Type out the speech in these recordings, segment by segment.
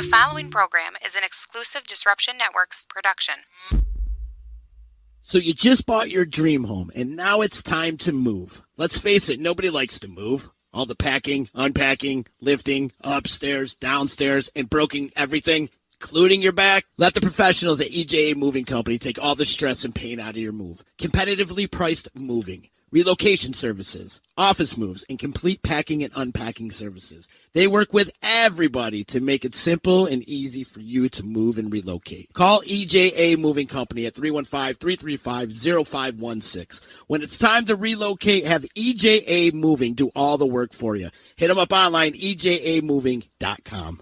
following program is an exclusive Disruption Networks production. So you just bought your dream home, and now it's time to move. Let's face it, nobody likes to move. All the packing, unpacking, lifting, upstairs, downstairs, and broken everything, including your back. Let the professionals at EJA Moving Company take all the stress and pain out of your move. Competitively priced moving, relocation services, office moves, and complete packing and unpacking services. They work with everybody to make it simple and easy for you to move and relocate. Call EJA Moving Company at 315-335-0516. When it's time to relocate, have EJA Moving do all the work for you. Hit them up online, ejamoving.com.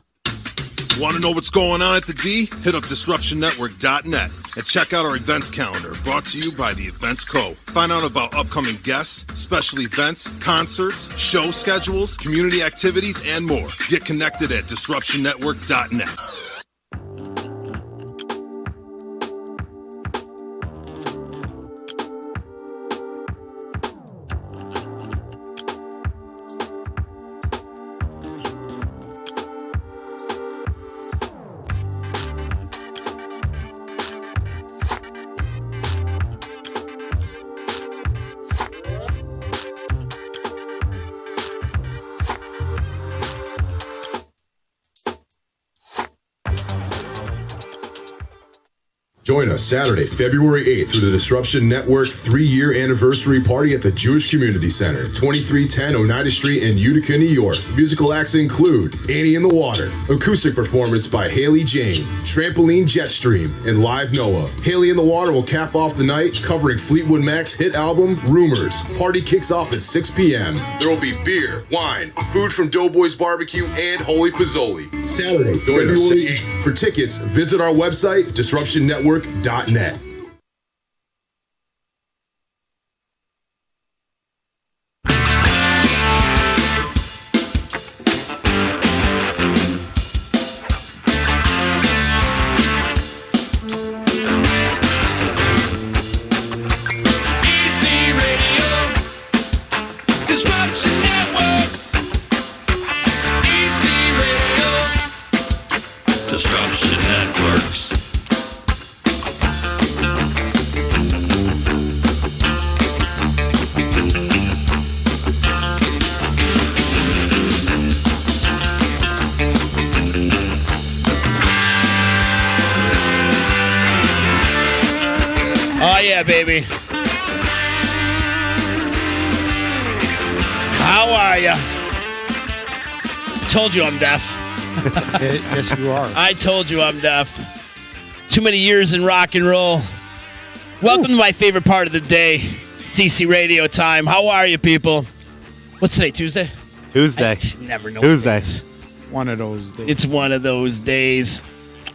Want to know what's going on at the D? Hit up DisruptionNetwork.net and check out our events calendar brought to you by the Events Co. Find out about upcoming guests, special events, concerts, show schedules, community activities, and more. Get connected at DisruptionNetwork.net. Join us Saturday, February 8th through the Disruption Network 3-year anniversary party at the Jewish Community Center, 2310 Oneida Street in Utica, New York. Musical acts include Annie in the Water, acoustic performance by Haley Jane, Trampoline Jetstream, and Live Noah. Haley in the Water will cap off the night covering Fleetwood Mac's hit album, Rumors. Party kicks off at 6 p.m. There will be beer, wine, food from Doughboys Barbecue, and Holy Pozzoli. Saturday, February 8th. For tickets, visit our website, DisruptionNetwork.net. Disruption Networks. Oh, yeah, baby. How are ya? Told you I'm deaf. Yes, you are. I told you I'm deaf. Too many years in rock and roll. Welcome to my favorite part of the day, DC Radio time. How are you, people? What's today, Tuesday? Tuesday. I just never know. Tuesday. One of those days. It's one of those days.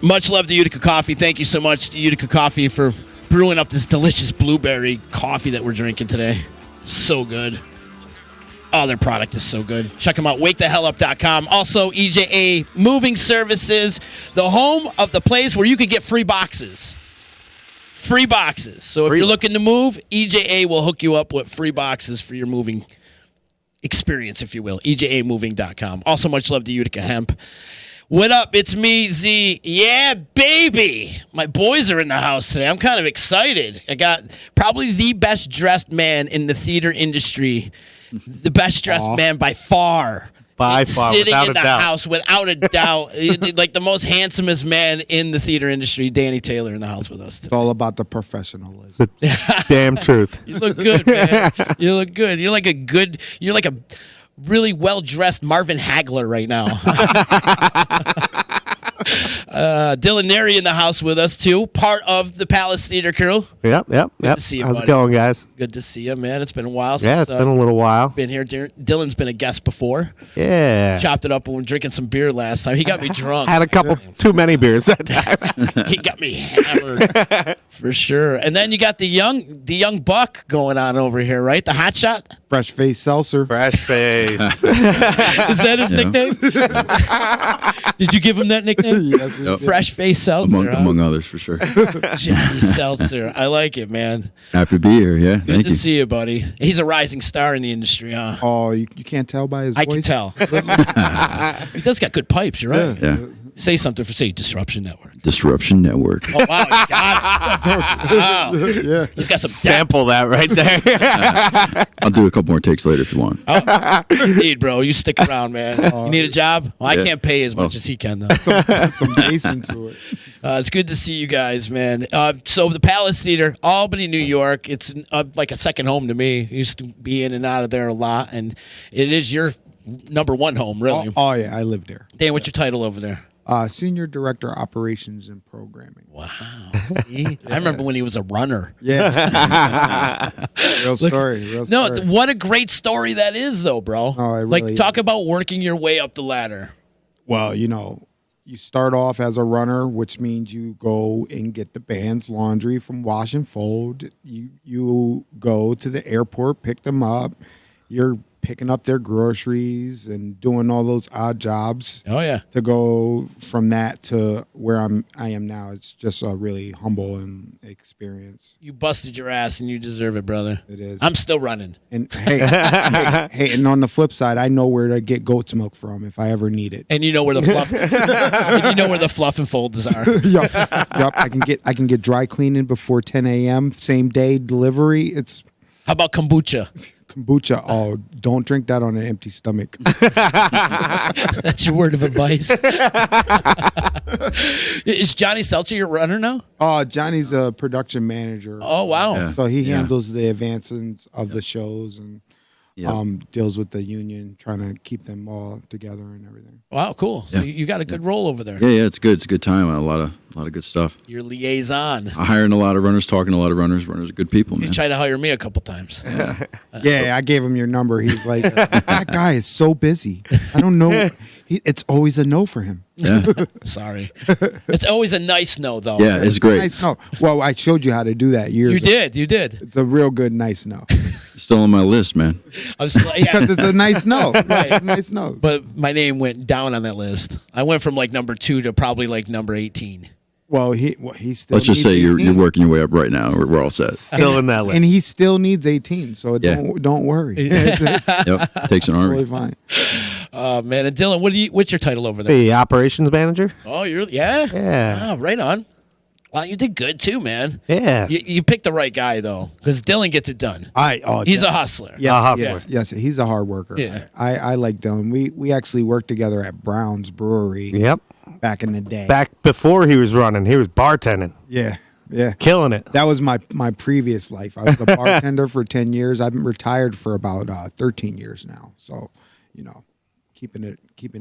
Much love to Utica Coffee. Thank you so much to Utica Coffee for brewing up this delicious blueberry coffee that we're drinking today. So good. Oh, their product is so good. Check them out, wakethehellup.com. Also, EJA Moving Services, the home of the place where you can get free boxes. Free boxes. So if you're looking to move, EJA will hook you up with free boxes for your moving experience, if you will. EJAmoving.com. Also, much love to Utica Hemp. What up? It's me, Z. Yeah, baby. My boys are in the house today. I'm kind of excited. I got probably the best dressed man in the theater industry. The best dressed man by far. By far, sitting without in a the doubt. house without a doubt. Like the most handsomest man in the theater industry, Danny Taylor, in the house with us today. It's all about the professionalism. Damn truth. You look good, man. You look good. You're like a really well-dressed Marvin Hagler right now. Dylan Neary in the house with us, too. Part of the Palace Theater crew. Yep. Good to see you, How's buddy. it going, guys? Good to see you, man. It's been a while since Yeah, it's been a little while. been here. Dylan's been a guest before. Yeah. Chopped it up when we were drinking some beer last time. He got me drunk. Had a couple too many beers that time. He got me hammered for sure. And then you got the young buck going on over here, right? The hot shot. Fresh face seltzer. Fresh face. Is that his nickname? Did you give him that nickname? Yes, we did. Fresh face seltzer. Among others, for sure. Johnny Seltzer. I like it, man. Happy to be here, yeah. Good Thank to you. see you, buddy. He's a rising star in the industry, huh? Oh, you can't tell by his I voice? can tell. He does got good pipes, you're right. Yeah. Say something for Disruption Network. Disruption Network. Oh, wow, you got it. Wow. Yeah. He's got some Sample that right there. I'll do a couple more takes later if you want. Indeed, bro. You stick around, man. You need a job? Well, I Yeah. can't pay as much as he can, though. Some bass into it. It's good to see you guys, man. So the Palace Theater, Albany, New York. It's like a second home to me. I used to be in and out of there a lot, and it is your number one home, really. Oh, yeah, I lived there. Dan, what's your title over there? Senior Director Operations and Programming. Wow. See? I remember when he was a runner. Yeah. Real story. No, what a great story that is, though, bro. Oh, it like, really talk is. about working your way up the ladder. Well, you start off as a runner, which means you go and get the band's laundry from Wash and Fold. You go to the airport, pick them up. You're picking up their groceries and doing all those odd jobs. Oh, yeah. To go from that to where I am now, it's just a really humble and experience. You busted your ass, and you deserve it, brother. It is. I'm still running. And hey, and on the flip side, I know where to get goat's milk from if I ever need it. And you know where the fluff and you know where the fluff and folds are. Yup. I can get dry cleaning before 10 a.m. Same day delivery. It's How about kombucha? kombucha. Oh, don't drink that on an empty stomach. That's your word of advice. Is Johnny Seltzer your runner now? Oh, Johnny's a production manager. Oh, wow. Yeah. So he handles the advancements of the shows and Yeah. deals with the union, trying to keep them all together and everything. Wow, cool. So Yeah. you got a good role over there. Yeah, it's good. It's a good time. A lot of good stuff. Your liaison. I'm hiring a lot of runners, talking to a lot of runners. Runners are good people, You man. tried to hire me a couple times. Yeah, I gave him your number. He's like, that guy is so busy. I don't know. It's always a no for him. Yeah, Sorry. It's always a nice no, though. yeah, it's great. Nice no. Well, I showed you how to do that years You ago. did. You did. It's a real good nice no. Still on my list, man. I was yeah. Because it's a nice no. Right. It's a nice no. But my name went down on that list. I went from like number 2 to probably like number 18. Well, he still Let's just needs say you're 18. working your way up right now. We're all set. Still in that list. And he still needs 18, so Yeah. don't worry. It's Yep, takes an totally army. fine. Oh man, and Dylan, what's your title over there? The operations manager. Oh, yeah. Yeah. Oh, right on. Well, you did good too, man. Yeah. You picked the right guy though, because Dylan gets it done. He's a hustler. Yeah, A hustler. Yes, he's a hard worker. Yeah. I like Dylan. We actually worked together at Brown's Brewery Yep. back in the day. Back before he was running, he was bartending, Yeah. killing it. That was my previous life. I was a bartender for 10 years. I've been retired for about 13 years now. So, keeping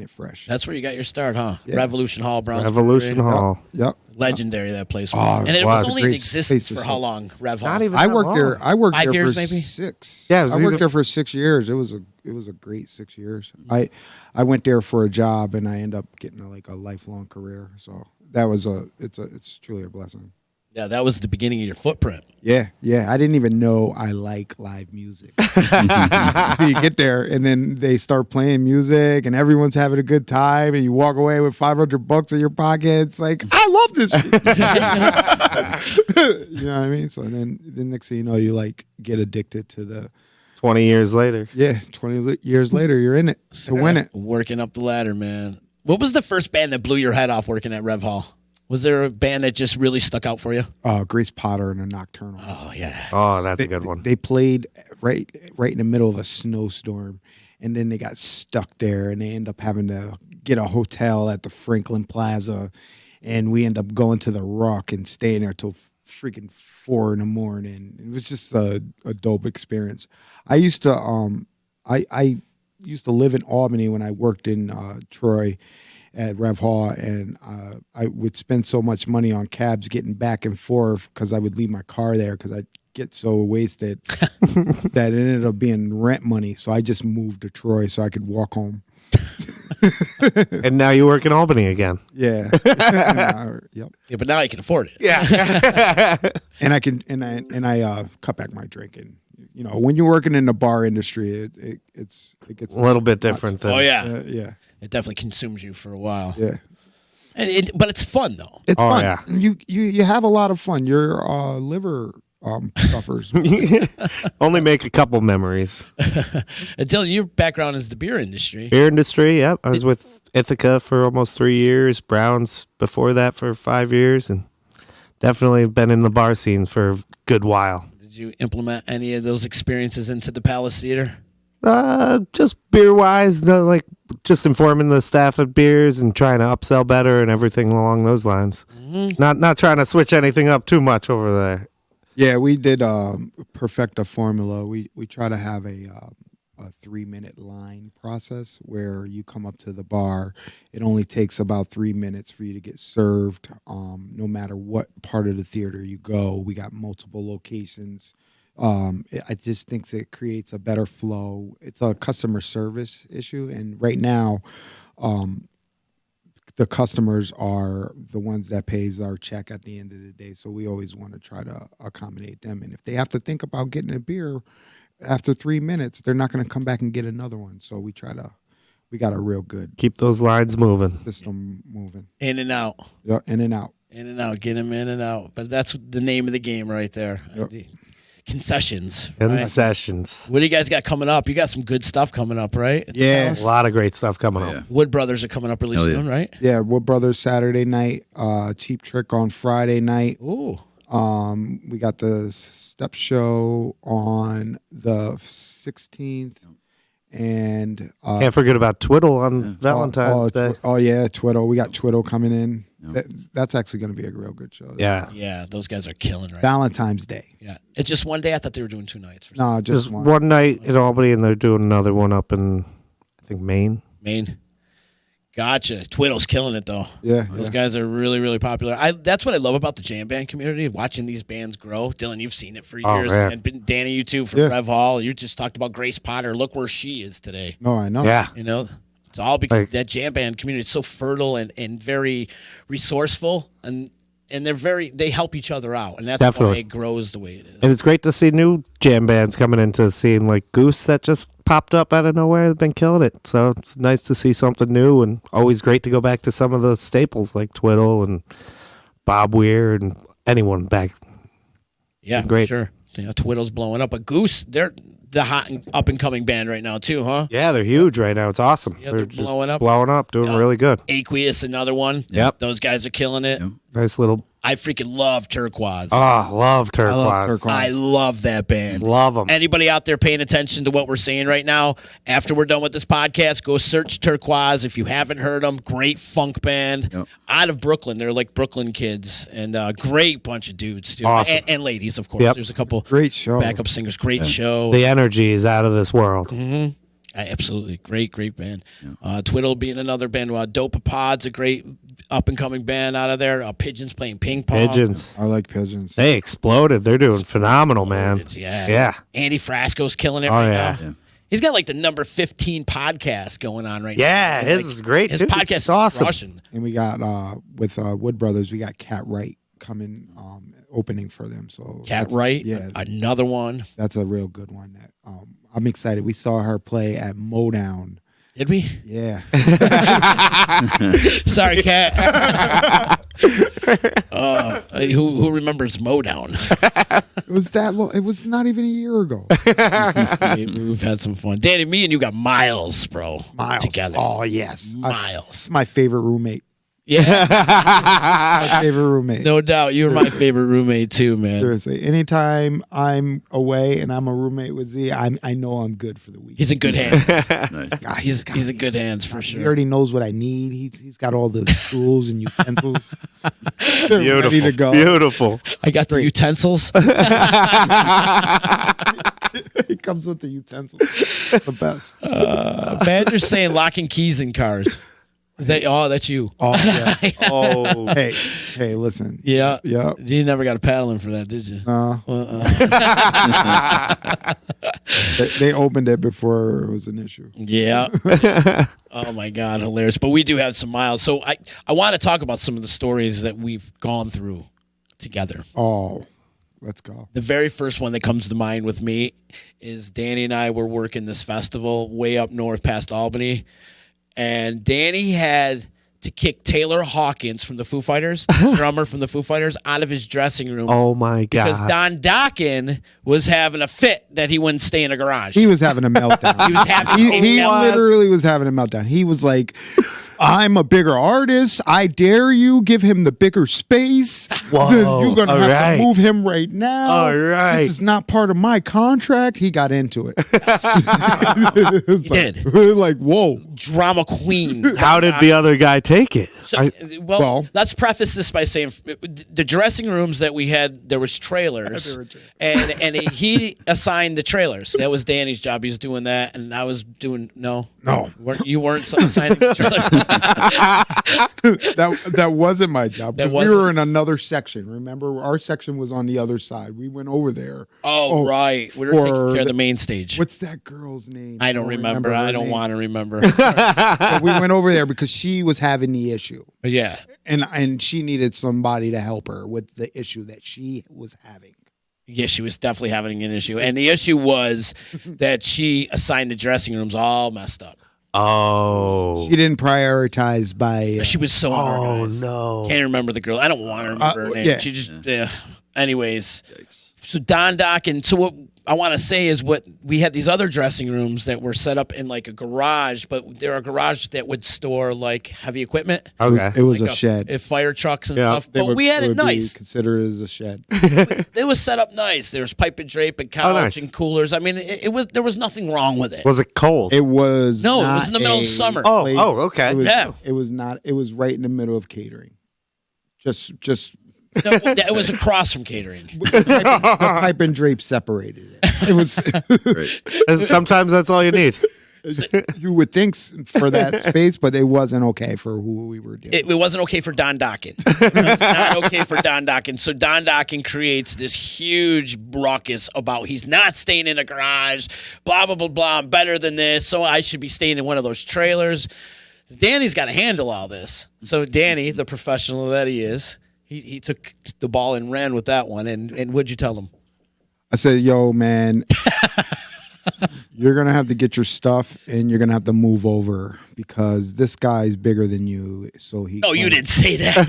it fresh. That's where you got your start, huh? Yeah. Revolution Hall, Browns. Revolution Brewery. Hall. Yep. Legendary that place Oh, was. And it wow, was it's a only in great existence space for to how sit. long? Rev Hall. Not even I that worked long. there. I worked 5 there years, for maybe? 6. Yeah, it was I worked either- there for 6 years. It was a great 6 years. I went there for a job and I ended up getting a lifelong career. So that was it's truly a blessing. Yeah, that was the beginning of your footprint. Yeah. I didn't even know I like live music. So you get there and then they start playing music and everyone's having a good time and you walk away with $500 in your pocket. It's like, I love this shit. You know what I mean? So then the next thing you know, you get addicted to the 20 years later. 20 years later, you're in it to win it. Working up the ladder, man. What was the first band that blew your head off working at Rev Hall? Was there a band that just really stuck out for you? Grace Potter and the Nocturnal. Oh, yeah. Oh, that's a good one. They played right in the middle of a snowstorm, and then they got stuck there, and they end up having to get a hotel at the Franklin Plaza, and we end up going to the Rock and staying there till freaking 4 a.m. It was just a dope experience. I used to I used to live in Albany when I worked in Troy at Rev Hall, and I would spend so much money on cabs getting back and forth because I would leave my car there because I'd get so wasted that it ended up being rent money. So I just moved to Troy so I could walk home. And now you work in Albany again. Yeah. Yep. Yeah, but now you can afford it. Yeah. And I can I cut back my drinking. You know, when you're working in the bar industry, it gets A little bit different than. Oh, yeah. yeah. It definitely consumes you for a while. Yeah. But it's fun, though. It's Oh, fun. yeah. You have a lot of fun. Your liver stuffers. Only make a couple memories. Until your background is the beer industry. Beer industry, yep. I was with Ithaca for almost 3 years. Browns before that for 5 years, and definitely been in the bar scene for a good while. Did you implement any of those experiences into the Palace Theater? Just beer wise, like just informing the staff of beers and trying to upsell better and everything along those lines. Mm-hmm. Not trying to switch anything up too much over there. Yeah, we did perfect a formula. We try to have a 3-minute line process where you come up to the bar. It only takes about 3 minutes for you to get served. No matter what part of the theater you go, we got multiple locations. I just think it creates a better flow. It's a customer service issue, and right now, the customers are the ones that pays our check at the end of the day. So we always want to try to accommodate them. And if they have to think about getting a beer after 3 minutes, they're not going to come back and get another one. So we got a real good Keep those lines moving. system moving. In and out. Yeah, in and out. In and out. Get them in and out. But that's the name of the game right there. Yep. The concessions. Right? Concessions. What do you guys got coming up? You got some good stuff coming up, right? Yeah. A lot of great stuff coming Yeah. up. Wood Brothers are coming up really Hell yeah. soon, right? Yeah, Wood Brothers Saturday night, Cheap Trick on Friday night. Ooh. We got the Step Show on the 16th, and Can't forget about Twiddle on Valentine's Day. yeah, Twiddle. We got Twiddle coming in. Yep. That's actually going to be a real good show. Yeah. Yeah, those guys are killing right Valentine's Day. Yeah. It's just one day. I thought they were doing 2 nights. For No, just Just one. one night in Albany, and they're doing another one up in, I think, Maine. Maine. Gotcha. Twiddle's killing it, though. Yeah, Those yeah. guys are really, really popular. That's what I love about the jam band community, watching these bands grow. Dylan, you've seen it for Oh, years. man. And Danny, you too, for Yeah. Rev Hall. You just talked about Grace Potter. Look where she is today. No, I know. Yeah. You know, it's all because Like- that jam band community is so fertile and very resourceful, and they help each other out, and that's Definitely. why it grows the way it is. And it's great to see new jam bands coming into the scene, like Goose that just popped up out of nowhere. They've been killing it. So it's nice to see something new, and always great to go back to some of the staples like Twiddle and Bob Weir and anyone back. Yeah, Great. sure. Yeah, Twiddle's blowing up, but Goose, they're the hot and up and coming band right now too, huh? Yeah, they're huge right now. It's awesome. Yeah, they're just blowing up. blowing up, doing Yeah. really good. Aqueous, another one. Yep. Those guys are killing it. Yep. Nice little. I freaking love Turquoise. Love Turquoise. I love Turquoise. I love that band. Love them. Anybody out there paying attention to what we're saying right now, after we're done with this podcast, go search Turquoise. If you haven't heard them, great funk band Yep. out of Brooklyn. They're like Brooklyn kids, and great bunch of dudes, too. Awesome. And ladies, of course. Yep. There's a couple Great show. backup singers. Great show. The energy is out of this world. Absolutely. Great band. Twiddle being another band. Dope Pod's a great up-and-coming band out of there. Pigeons playing ping pong. Pigeons. I like Pigeons. They exploded. They're doing phenomenal, man. Yeah. Yeah. Andy Frasco's killing it Oh, right yeah. now. He's got like the number 15 podcast going on right Yeah, now. his Like, is great, His too. podcast It's is awesome. crushing. And we got with Wood Brothers, we got Cat Wright coming opening for them. So Cat that's- Wright, yeah, another one. that's a real good one. That I'm excited. We saw her play at Motown. Did we? Yeah, Sorry, Cat. Who remembers Motown? it was that long. It was not even a year ago. We've had some fun. Danny, me and you got miles, bro. Miles. Together. Oh yes, Miles. It's my favorite roommate. Yeah, My favorite roommate. no doubt. You were my favorite roommate too, man. Seriously, anytime I'm away and I'm a roommate with Z, I know I'm good for the week. He's in good hands. Nice. God, He's in good hands for He sure. already knows what I need. He's got all the tools and utensils. They're Beautiful. ready to go. Beautiful. I got the utensils. He comes with the utensils. The best. Badger's saying locking keys in cars. Is that, that's you. Oh yeah. Oh. Hey, listen. Yeah. Yeah. You never got a paddling for that, did you? They opened it before it was an issue. Yeah. Oh my God, hilarious. But we do have some miles. So I want to talk about some of the stories that we've gone through together. Oh, let's go. The very first one that comes to mind with me is Danny and I were working this festival way up north past Albany. And Danny had to kick Taylor Hawkins from the Foo Fighters, the drummer from the Foo Fighters, out of his dressing room. Oh my God. Because Don Dokken was having a fit that he wouldn't stay in a garage. He was having a meltdown. He was having he literally was having a meltdown. He was like, I'm a bigger artist. I dare you. Give him the bigger space. Whoa. You're going to All have right. to move him right now. All right. This is not part of my contract. He got into it. He did. Like, whoa. Drama queen. How did the other guy take it? So, well- let's preface this by saying the dressing rooms that we had, there was trailers, and he assigned the trailers. That was Danny's job. He was doing that, and I was doing No. You weren't assigning the trailer. That wasn't my job. That Because we were wasn't? in another section. Remember, our section was on the other side. We went over there. Oh, right. We were taking care of the main stage. What's that girl's name? I don't remember. her I don't name. want to remember. But we went over there because she was having the issue. Yeah. And she needed somebody to help her with the issue that she was having. Yeah, she was definitely having an issue. And the issue was that she assigned the dressing rooms all messed up. Oh. She didn't prioritize by. She was so Oh unorganized. no. Can't remember the girl. I don't want to remember her name. yeah. She just, anyways. So Don Dokken, so what I want to say is what we had these other dressing rooms that were set up in like a garage, but they're a garage that would store like heavy equipment. Okay. It was Like a shed. Fire trucks and Yeah. stuff. But we had it nice. Consider it as a shed. It was set up nice. There was pipe and drape and couch nice. and coolers. I mean, it was there was nothing wrong with it. Was it cold? It was No, it not was in the middle of a summer. Oh, place. okay. It was, Yeah. It was not. It was right in the middle of catering. Just No, it was across from catering. the pipe and drape separated it. It was. Great. Sometimes that's all you need. You would think for that space, but it wasn't okay for who we were doing. It wasn't okay for Don Dokken. It's not okay for Don Dokken. So Don Dokken creates this huge ruckus about he's not staying in a garage, blah, blah, blah, blah. I'm better than this, so I should be staying in one of those trailers. Danny's got to handle all this. So Danny, the professional that he is, he took the ball and ran with that one. And what'd you tell him? I said, "Yo, man, you're gonna have to get your stuff, and you're gonna have to move over because this guy's bigger than you." So he. No, you didn't say that.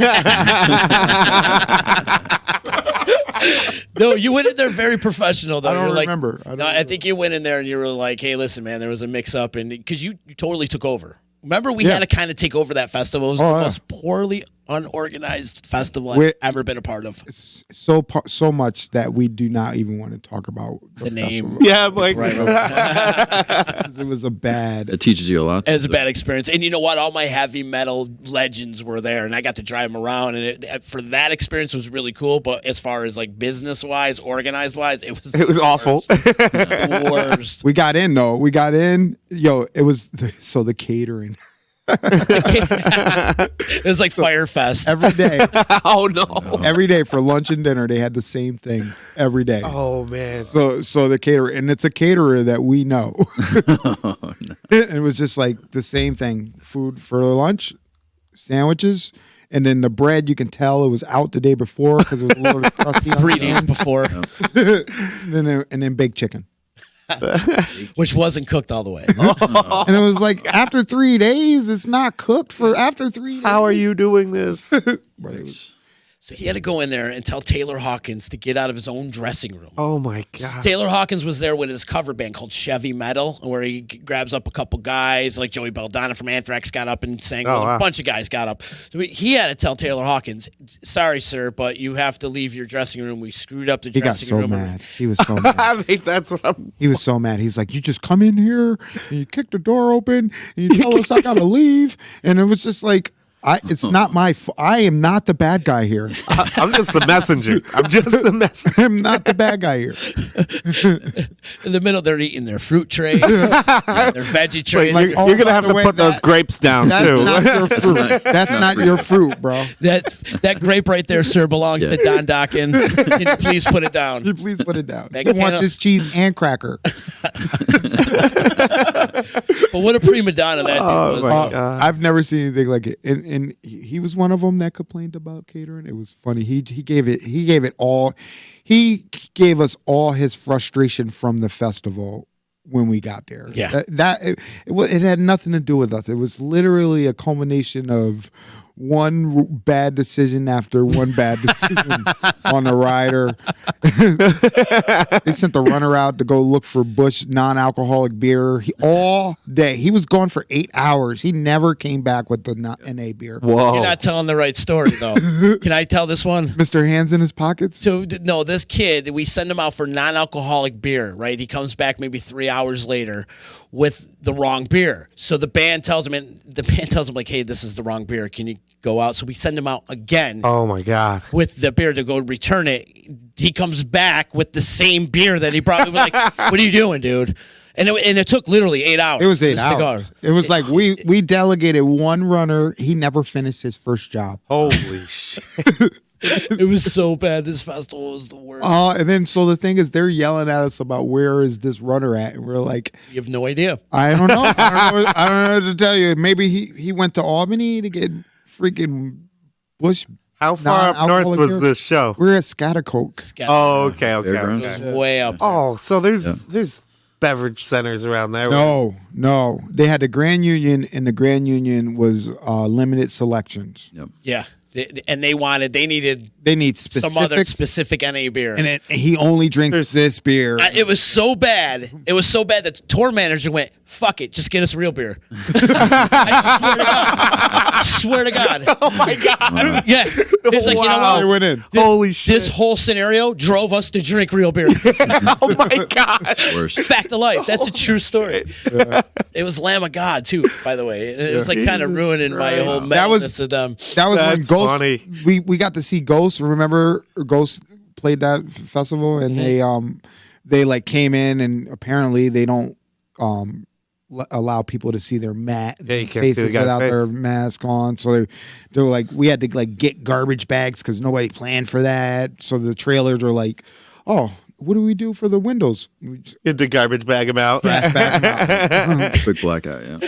No, you went in there very professional, though. I don't You're like, remember. I don't no, I remember. think you went in there and you were like, "Hey, listen, man, there was a mix-up," and because you totally took over. Remember, we Yeah. had to kind of take over that festival. It was Oh, the yeah. most poorly unorganized festival I've We're- ever been a part of. So much that we do not even want to talk about The name. festival. Yeah, Mike. Right. 'Cause it was a bad. It teaches you a lot. It was a bad experience. And you know what? All my heavy metal legends were there, and I got to drive them around. And for that experience, it was really cool. But as far as like business-wise, organized-wise, it was awful. the worst. We got in though. We got in. Yo, it was the catering It was like Firefest. every day. Oh no. Every day for lunch and dinner, they had the same thing every day. Oh man. So the caterer, and it's a caterer that we know. And it was just like the same thing: food for lunch, sandwiches, and then the bread. You can tell it was out the day before because it was a little crusty. on 3 the days end. before, and then baked chicken. which wasn't cooked all the way. And it was like after 3 days, it's not cooked for after 3 days. How are you doing this? But it was, So he had to go in there and tell Taylor Hawkins to get out of his own dressing room. Oh my god. Taylor Hawkins was there with his cover band called Chevy Metal, where he grabs up a couple guys, like Joey Belladonna from Anthrax got up and sang. Oh, wow. A bunch of guys got up. So he had to tell Taylor Hawkins, "Sorry, sir, but you have to leave your dressing room. We screwed up the he got dressing so room." mad. He was so mad. I think that's what I'm. He was so mad. He's like, "You just come in here and you kick the door open and you tell us I gotta leave." And it was just like, it's not my. I am not the bad guy here. I'm just the messenger. I'm just the messenger. I'm not the bad guy here. In the middle, they're eating their fruit tray, their veggie tray. Like, You're gonna have by to the way, put those grapes down That's too. not your fruit. That's not your fruit, bro. that grape right there, sir, belongs to Don Dokken. Can you please put it down? Can you please put it down? That He wants can't- his cheese and cracker. But what a prima donna that dude was. my God. I've never seen anything like it. And he was one of them that complained about catering. It was funny. He gave it all. He gave us all his frustration from the festival when we got there. Yeah. It had nothing to do with us. It was literally a culmination of one bad decision after one bad decision on the rider. They sent the runner out to go look for Busch non-alcoholic beer all day. He was gone for 8 hours. He never came back with the NA beer. Whoa. You're not telling the right story, though. Can I tell this one? Mr. Hands in his pockets? So, no, this kid, we send him out for non-alcoholic beer, right? He comes back maybe 3 hours later with the wrong beer. So the band tells him, like, hey, this is the wrong beer. Can you go out? So we send him out again Oh my God. with the beer to go return it. He comes back with the same beer that he brought. We were like, what are you doing, dude? And it took literally 8 hours. It was 8 just to go. hours. It was like we delegated one runner. He never finished his first job. Holy shit. It was so bad. This festival was the worst. And then so the thing is, they're yelling at us about where is this runner at, and we're like, You have no idea. I don't know. I don't know what to tell you. Maybe he went to Albany to get freaking Busch. How far up north non-alcoholic was beer. this show? We're at Scattercoke. Oh, okay, okay. Fairgrounds. It okay. was way up there. Oh, so there's beverage centers around there. No. They had the Grand Union, and the Grand Union was limited selections. Yep. Yeah. And they needed They need some other specifics, specific NA beer. and he only drinks this beer. It was so bad. It was so bad that the tour manager went, fuck it, just get us real beer. I swear to God. Oh my God. Yeah. It's like, you know Wow. They what? went in. Holy shit. This whole scenario drove us to drink real beer. Oh my God. Worse. Fact of life. That's a true story. It was Lamb of God, too, by the way. It was like kind of ruining my whole That was- madness of them. That was when That's Ghost. funny. We got to see Ghost. Remember, Ghost played that festival, and they like came in, and apparently they don't allow people to see their Yeah, you can't see the faces guy's without face. their mask on. So they were like, we had to like get garbage bags because nobody planned for that. So the trailers were like, oh, what do we do for the windows? We just Get the garbage bag him out. back 'em out. Quick blackout, yeah.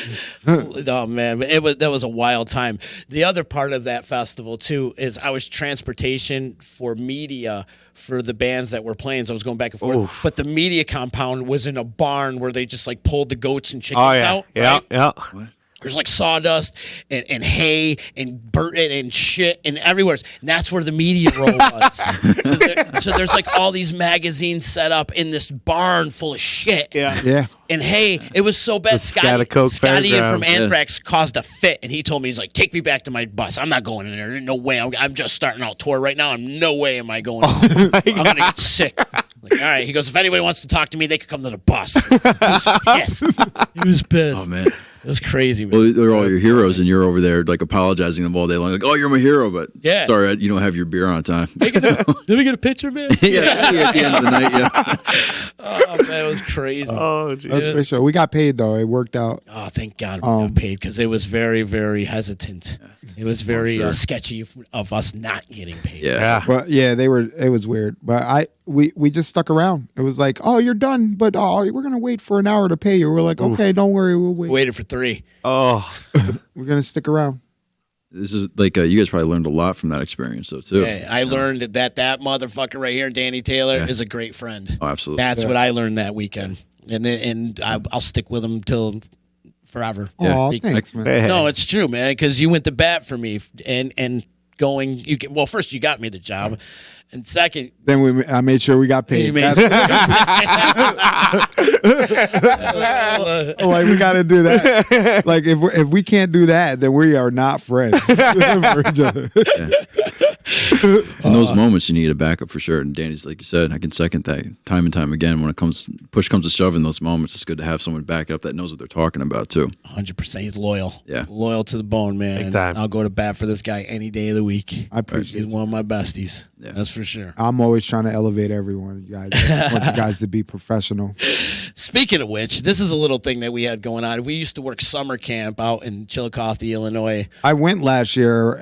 Oh man, that was a wild time. The other part of that festival too is I was transportation for media for the bands that were playing, so I was going back and forth. Oof. But the media compound was in a barn where they just like pulled the goats and chickens Oh yeah. out. Yeah. right? Yeah. There's like sawdust and hay and burnt and shit and everywhere. And that's where the media roll was. So there's like all these magazines set up in this barn full of shit. Yeah. Yeah. And hey, it was so bad. The Scotty Scotty from Fairgrounds, Anthrax caused a fit, and he told me, he's like, take me back to my bus. I'm not going in there. There's no way. I'm just starting out tour right now. I'm no way am I going. I'm gonna get sick. Like, all right. He goes, if anybody wants to talk to me, they could come to the bus. He was pissed. He was pissed. Oh, man. It was crazy, man. Well, they're all your heroes, and you're over there like apologizing them all day long. Like, oh, you're my hero, but Yeah. sorry, you don't have your beer on time. Did we get a picture, man? yeah, see you at the end of the night. Yeah. Oh man, it was crazy. Oh, That was a geez. great show. We got paid though. It worked out. Oh, thank God we got paid because it was very, very hesitant. It was very sure. sketchy of us not getting paid. Yeah. Yeah. But yeah, they were. It was weird. But we just stuck around. It was like, oh, you're done, but we're gonna wait for an hour to pay you. We're like, okay, don't worry, we'll wait. Waited for 3. Oh. We're gonna stick around. This is like you guys probably learned a lot from that experience, though, too. Yeah, I learned that motherfucker right here, Danny Taylor, is a great friend. Oh, absolutely. That's what I learned that weekend, and I'll stick with him till forever. Yeah. Oh, thanks, man. Hey. No, it's true, man, because you went to bat for me, and going. Well, first you got me the job, and second, Then I made sure we got paid. you made. Like we got to do that. Like if we can't do that, then we are not friends for each other. In those moments, you need a backup for sure. And Danny's, like you said, I can second that time and time again. When push comes to shove in those moments, it's good to have someone back up that knows what they're talking about too. 100%. He's loyal. Yeah. Loyal to the bone, man. Big time. I'll go to bat for this guy any day of the week. I appreciate He's it. one of my besties. Yeah. That's for sure. I'm always trying to elevate everyone. You guys, I want you guys to be professional. Speaking of which, this is a little thing that we had going on. We used to work summer camp out in Chillicothe, Illinois. I went last year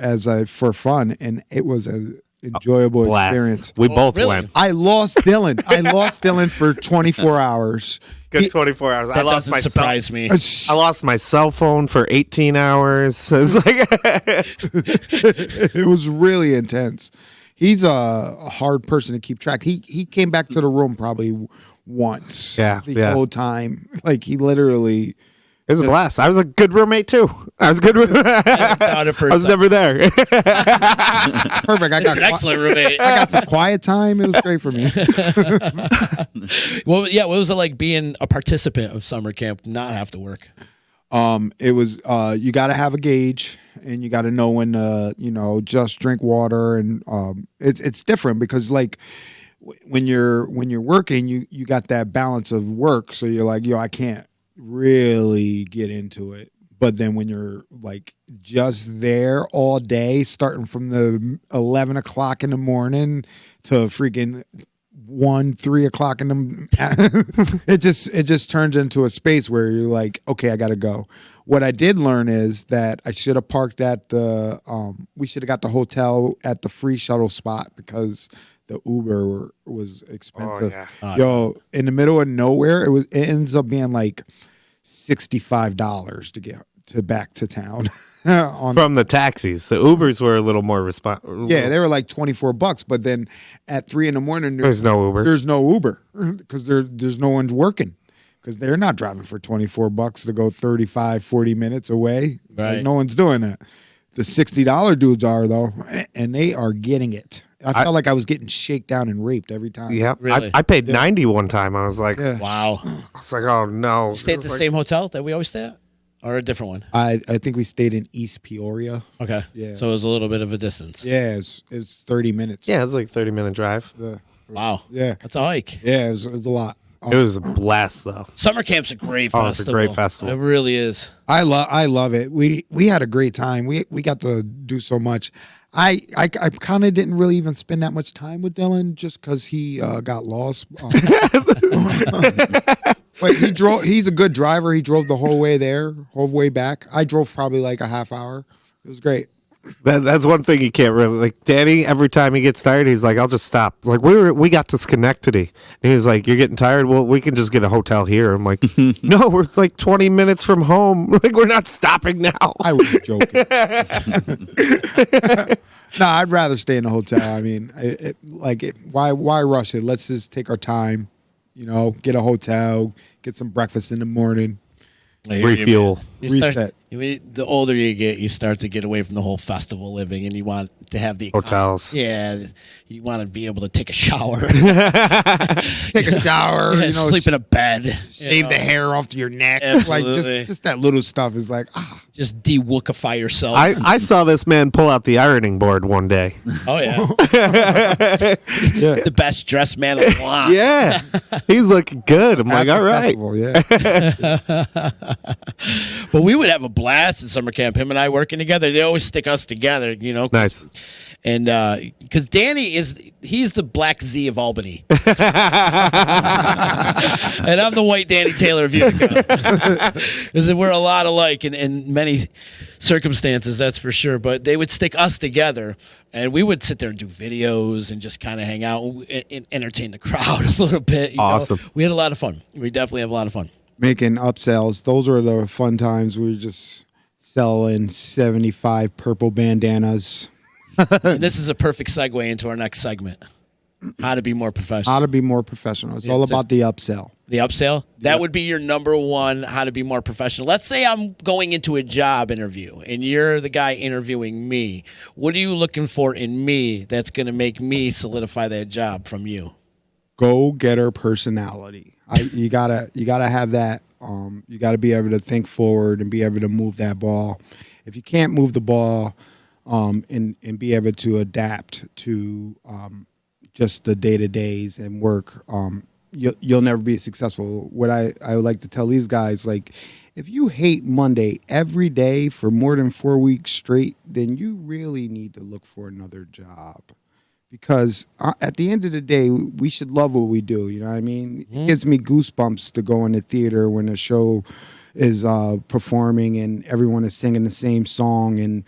for fun, and it was an enjoyable Blast. experience. We both really? went. I lost Dylan. I lost Dylan for 24 hours. Good 24 hours. That I lost doesn't my surprise me. I lost my cell phone for 18 hours. It's like It was really intense. He's a hard person to keep track. He came back to the room probably once. Yeah, the yeah. whole time. Like he literally. It was a blast. I was a good roommate too. I was good. I was never there. Perfect. I got An excellent roommate. I got some quiet time. It was great for me. Well, yeah. What was it like being a participant of summer camp? Not have to work. It was you got to have a gauge, and you got to know when just drink water, and it's different because like when you're working, you got that balance of work, so you're like, I can't really get into it. But then when you're like just there all day, starting from the 11 o'clock in the morning to freaking 1-3 o'clock in the it just turns into a space where you're like, okay, I gotta go. What I did learn is that I should have parked at the we should have got the hotel at the free shuttle spot because the Uber was expensive. Yo, in the middle of nowhere, it ends up being like $65 to get back to town. From the taxis. The Ubers were a little more responsible. Yeah, they were like $24, but then at 3 a.m, there's no Uber. There's no Uber because there's no one's working because they're not driving for $24 to go 35-40 minutes away. Right. Like, no one's doing that. The $60 dudes are though, and they are getting it. I felt like I was getting shaken down and raped every time. Yeah, Really? I paid 90 one time. I was like, Wow. I was like, oh no. You stay at the same hotel that we always stay at, or a different one? I think we stayed in East Peoria. Okay. Yeah. So it was a little bit of a distance. Yeah, it was 30 minutes. Yeah, it was like a 30-minute drive. Wow. Yeah. That's a hike. Yeah, it was a lot. It was a blast though. Summer camp's a great festival. Oh, it's a great festival. It really is. I love it. We had a great time. We got to do so much. I kind of didn't really even spend that much time with Dylan just because he got lost. But he's a good driver. He drove the whole way there, whole way back. I drove probably like a half hour. It was great. That's one thing you can't really like. Danny, every time he gets tired, he's like, "I'll just stop." Like we got to Schenectady, and he was like, "You're getting tired? Well, we can just get a hotel here." I'm like, "No, we're like 20 minutes from home. Like we're not stopping now." I was joking. No, I'd rather stay in a hotel. I mean, why rush it? Let's just take our time. Get a hotel, get some breakfast in the morning. Refuel. Reset. The older you get, you start to get away from the whole festival living, and you want to have the hotels. Yeah, you want to be able to take a shower, Take a shower. sleep in a bed, shave the hair off your neck. Absolutely. Like just that little stuff is like just de-wookify yourself. I saw this man pull out the ironing board one day. Oh yeah, yeah. the best dressed man in the block. Yeah, he's looking good. I'm like, all right. Festival, yeah. But we would have a blast in summer camp. Him and I working together. They always stick us together. Nice. And because Danny he's the Black Z of Albany, and I'm the white Danny Taylor of Utica. Because we're a lot alike in many circumstances, that's for sure. But they would stick us together, and we would sit there and do videos and just kind of hang out and entertain the crowd a little bit. Awesome. We had a lot of fun. We definitely have a lot of fun. Making upsells. Those are the fun times. We were just selling 75 purple bandanas. And this is a perfect segue into our next segment. How to be more professional. How to be more professional. It's all about the upsell. The upsell? That would be your number one, how to be more professional. Let's say I'm going into a job interview and you're the guy interviewing me. What are you looking for in me that's going to make me solidify that job from you? Go-getter personality. You gotta have that. You gotta be able to think forward and be able to move that ball. If you can't move the ball and be able to adapt to just the day-to-days and work, you'll never be successful. What I would like to tell these guys, like, if you hate Monday every day for more than 4 weeks straight, then you really need to look for another job. Because at the end of the day, we should love what we do. You know what I mean? It gives me goosebumps to go in the theater when a show is performing and everyone is singing the same song and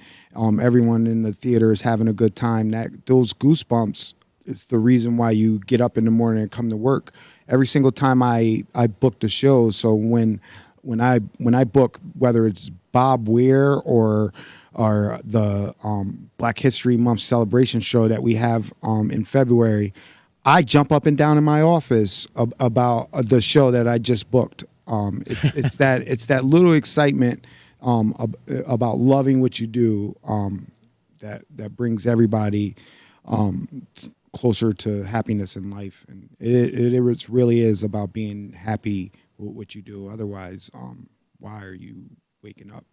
everyone in the theater is having a good time. Those goosebumps is the reason why you get up in the morning and come to work. Every single time I book the show, so when I book, whether it's Bob Weir or the Black History Month celebration show that we have in February, I jump up and down in my office about the show that I just booked. It's that little excitement about loving what you do that brings everybody closer to happiness in life, and it really is about being happy with what you do. Otherwise, why are you waking up?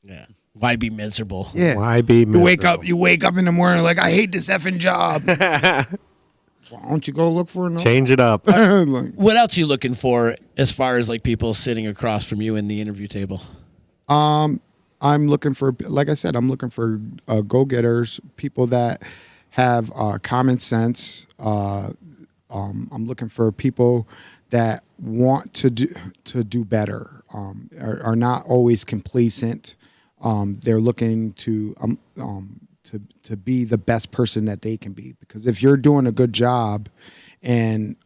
Yeah. Why be miserable? Yeah. Why be miserable? You wake up in the morning like, I hate this effing job. Why don't you go look for another? Change it up. Like, What else are you looking for as far as like people sitting across from you in the interview table? I'm looking for, like I said, I'm looking for go-getters, people that have common sense. I'm looking for people that want to do better, are not always complacent. They're looking to be the best person that they can be. Because if you're doing a good job, and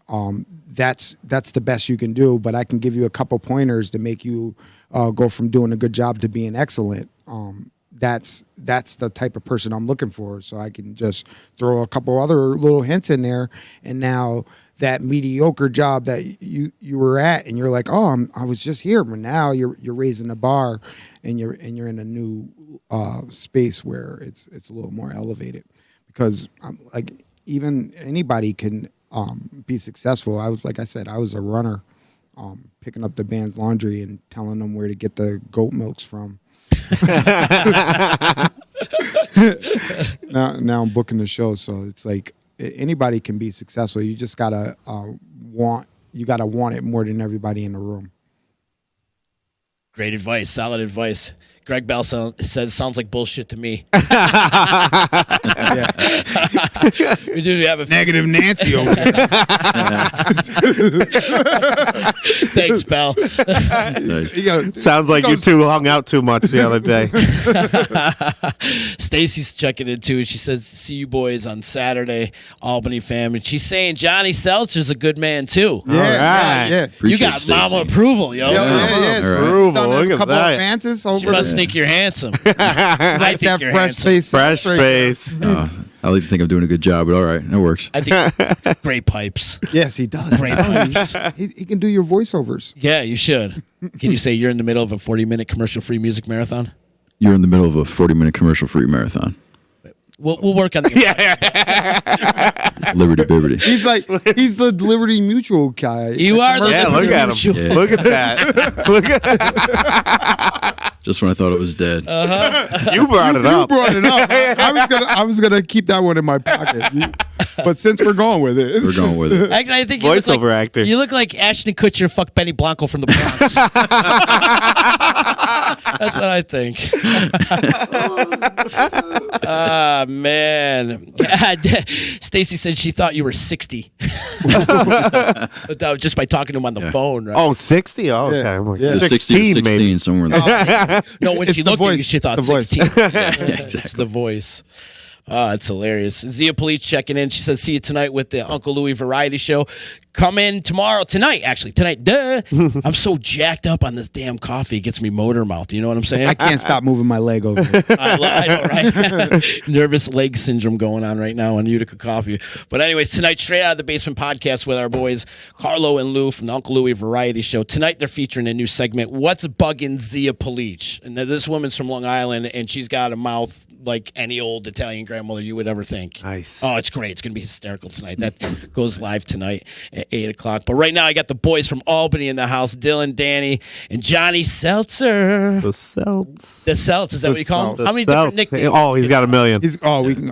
that's the best you can do, but I can give you a couple pointers to make you go from doing a good job to being excellent. That's the type of person I'm looking for. So I can just throw a couple other little hints in there, and now that mediocre job that you were at, and you're like, oh, I was just here, but now you're raising the bar, and you're in a new space where it's a little more elevated. Because like even anybody can be successful. I was a runner, picking up the band's laundry and telling them where to get the goat milks from. Now I'm booking the show, so it's like anybody can be successful. You just gotta want it more than everybody in the room. Great advice. Solid advice. Greg Bell says, sounds like bullshit to me. We do have a Negative Nancy over there. Thanks, Bell. Nice. Sounds like you two hung out too much the other day. Stacy's checking in too. She says, see you boys on Saturday, Albany fam. And she's saying Johnny Seltzer's a good man too. Yeah. You Appreciate got Stacey. mama approval, yo. Yeah. Approval. Look a at couple that. advances She over must think you're handsome. I like think that you're fresh handsome. face. Fresh face. I like to think I'm doing a good job, but all right, that works. I think great pipes. Yes, he does. Great pipes. He can do your voiceovers. Yeah, you should. Can you say you're in the middle of a 40-minute commercial-free music marathon? You're in the middle of a 40-minute commercial-free marathon. We'll work on the Liberty Bibbity. He's the Liberty Mutual guy. You are the Yeah, look at him. Mutual. Yeah. Look at that. Look at Just when I thought it was dead. You brought it You up. brought it up. I was gonna keep that one in my pocket, but since we're going with it, We're going with it. Actually, I think you look Voiceover like, actor. You look like Ashton Kutcher fucked Benny Blanco from the Bronx. That's what I think. Ah, man. God. Stacy said she thought you were 60. But that was just by talking to him on the phone, right? Oh, 60? Oh, okay. Yeah. I'm like, Yeah. Either 60 or 16, 16, maybe. somewhere in there. No, when It's she the looked at you, voice. she thought The voice. 16. exactly. It's the voice. It's hilarious. Zia Police checking in. She says, see you tonight with the Uncle Louie Variety Show. Come in tonight. Duh. I'm so jacked up on this damn coffee. It gets me motor mouth. You know what I'm saying? I can't stop moving my leg over here. I know, right? Nervous leg syndrome going on right now on Utica Coffee. But anyways, tonight, straight out of the basement podcast with our boys, Carlo and Lou from the Uncle Louie Variety Show. Tonight, they're featuring a new segment, What's Bugging Zia Police? And this woman's from Long Island, and she's got a mouth like any old Italian grandmother you would ever think. Nice. Oh, it's great. It's going to be hysterical tonight. That goes live tonight at 8 o'clock. But right now, I got the boys from Albany in the house, Dylan, Danny, and Johnny Seltzer. The Celts. The Seltz, is that what you call him? Celts. How many different nicknames? Oh, he's got a million.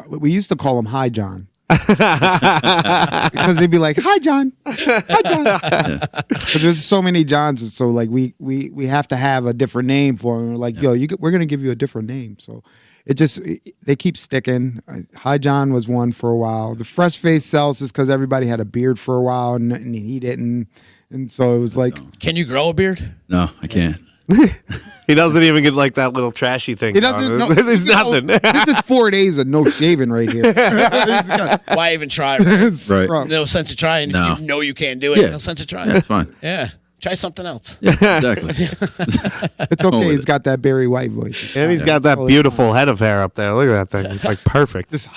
We used to call him Hi John. Because they'd be like, "Hi John, hi John." Because there's so many Johns, so like we have to have a different name for him. We're like, "Yo, we're gonna give you a different name." So they keep sticking. Hi John was one for a while. The fresh face sells is because everybody had a beard for a while and he didn't, and so it was like, Can you grow a beard? No, I can't. He doesn't even get like that little trashy thing. he doesn't. No, There's nothing. This is 4 days of no shaving right here. Why even try? Right? Right. No sense of trying. No. If you know you can't do it. Yeah. No sense of trying. Yeah, it's fine. Yeah. Try something else. Yeah, exactly. It's okay. He's got that Barry White voice. And he's got that beautiful head of hair up there. Look at that thing. It's like perfect. Just,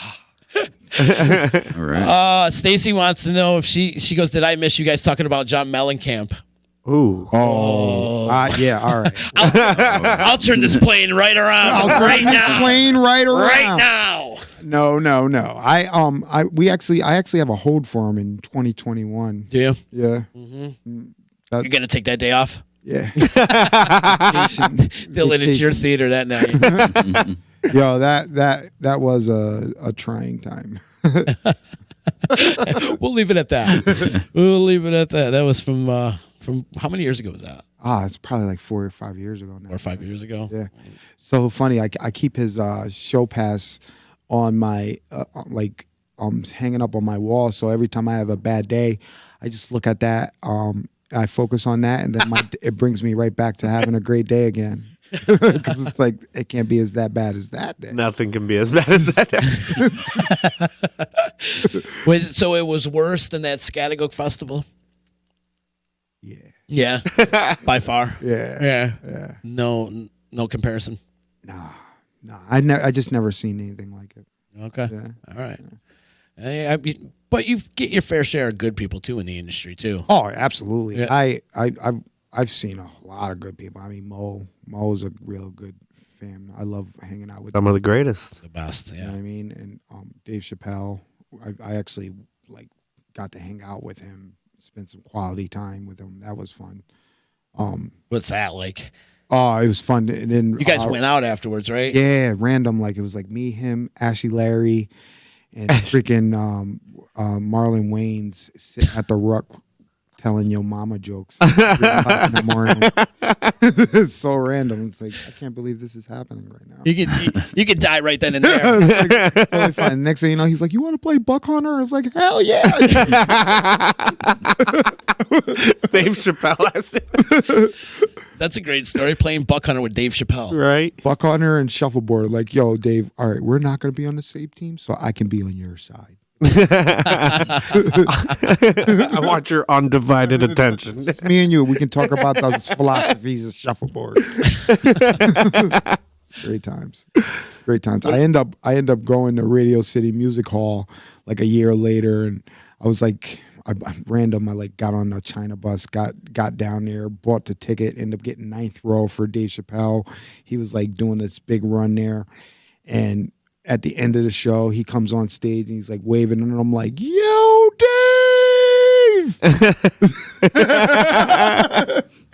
All right. Stacy wants to know if she goes, did I miss you guys talking about John Mellencamp? Ooh. Yeah, all right. I'll turn this plane right around right now. Plane right around. Right now. No. I actually have a hold for him in 2021. Do you? Yeah. You're going to take that day off? Yeah. Dylan, it's your theater that night. Yo, that was a trying time. We'll leave it at that. We'll leave it at that. That was from how many years ago was that? It's probably like 4 or 5 years ago now. 4 or 5 years ago. Yeah. So funny. I keep his show pass on my hanging up on my wall. So every time I have a bad day, I just look at that. I focus on that, and then it brings me right back to having a great day again. Because it's like it can't be as that bad as that day. Nothing can be as bad as that day. Wait, so it was worse than that Scattergook Festival? Yeah. Yeah, by far. Yeah. No comparison. No. I just never seen anything like it. Okay. Yeah. All right. But you get your fair share of good people too in the industry too. Oh, absolutely. Yeah. I've seen a lot of good people. I mean, Mo's a real good fan. I love hanging out with Some of the greatest. The best. You know Yeah. what I mean? And Dave Chappelle, I actually got to hang out with him, spend some quality time with him. That was fun. What's that like? Oh, it was fun. And then You guys went out afterwards, right? Yeah, random. Like it was like me, him, Ashley, Larry, and freaking Marlon Wayans sitting at the ruck telling Yo Mama jokes at 3 o'clock in the morning. It's so random. It's like I can't believe this is happening right now. You could die right then and there. It's totally fine. Next thing you know, he's like, "You want to play Buck Hunter?" It's like, "Hell yeah!" Dave Chappelle has it. That's a great story. Playing Buck Hunter with Dave Chappelle. Right. Buck Hunter and Shuffleboard. Like, yo, Dave. All right, we're not going to be on the same team, so I can be on your side. I want your undivided attention. It's me and you. We can talk about those philosophies of Shuffleboard. Great times. Great times. I end up going to Radio City Music Hall like a year later, and I was like, random. I got on a China bus, got down there, bought the ticket, ended up getting 9th row for Dave Chappelle. He was like doing this big run there, and at the end of the show, he comes on stage and he's like waving, and I'm like, "Yo, Dave!"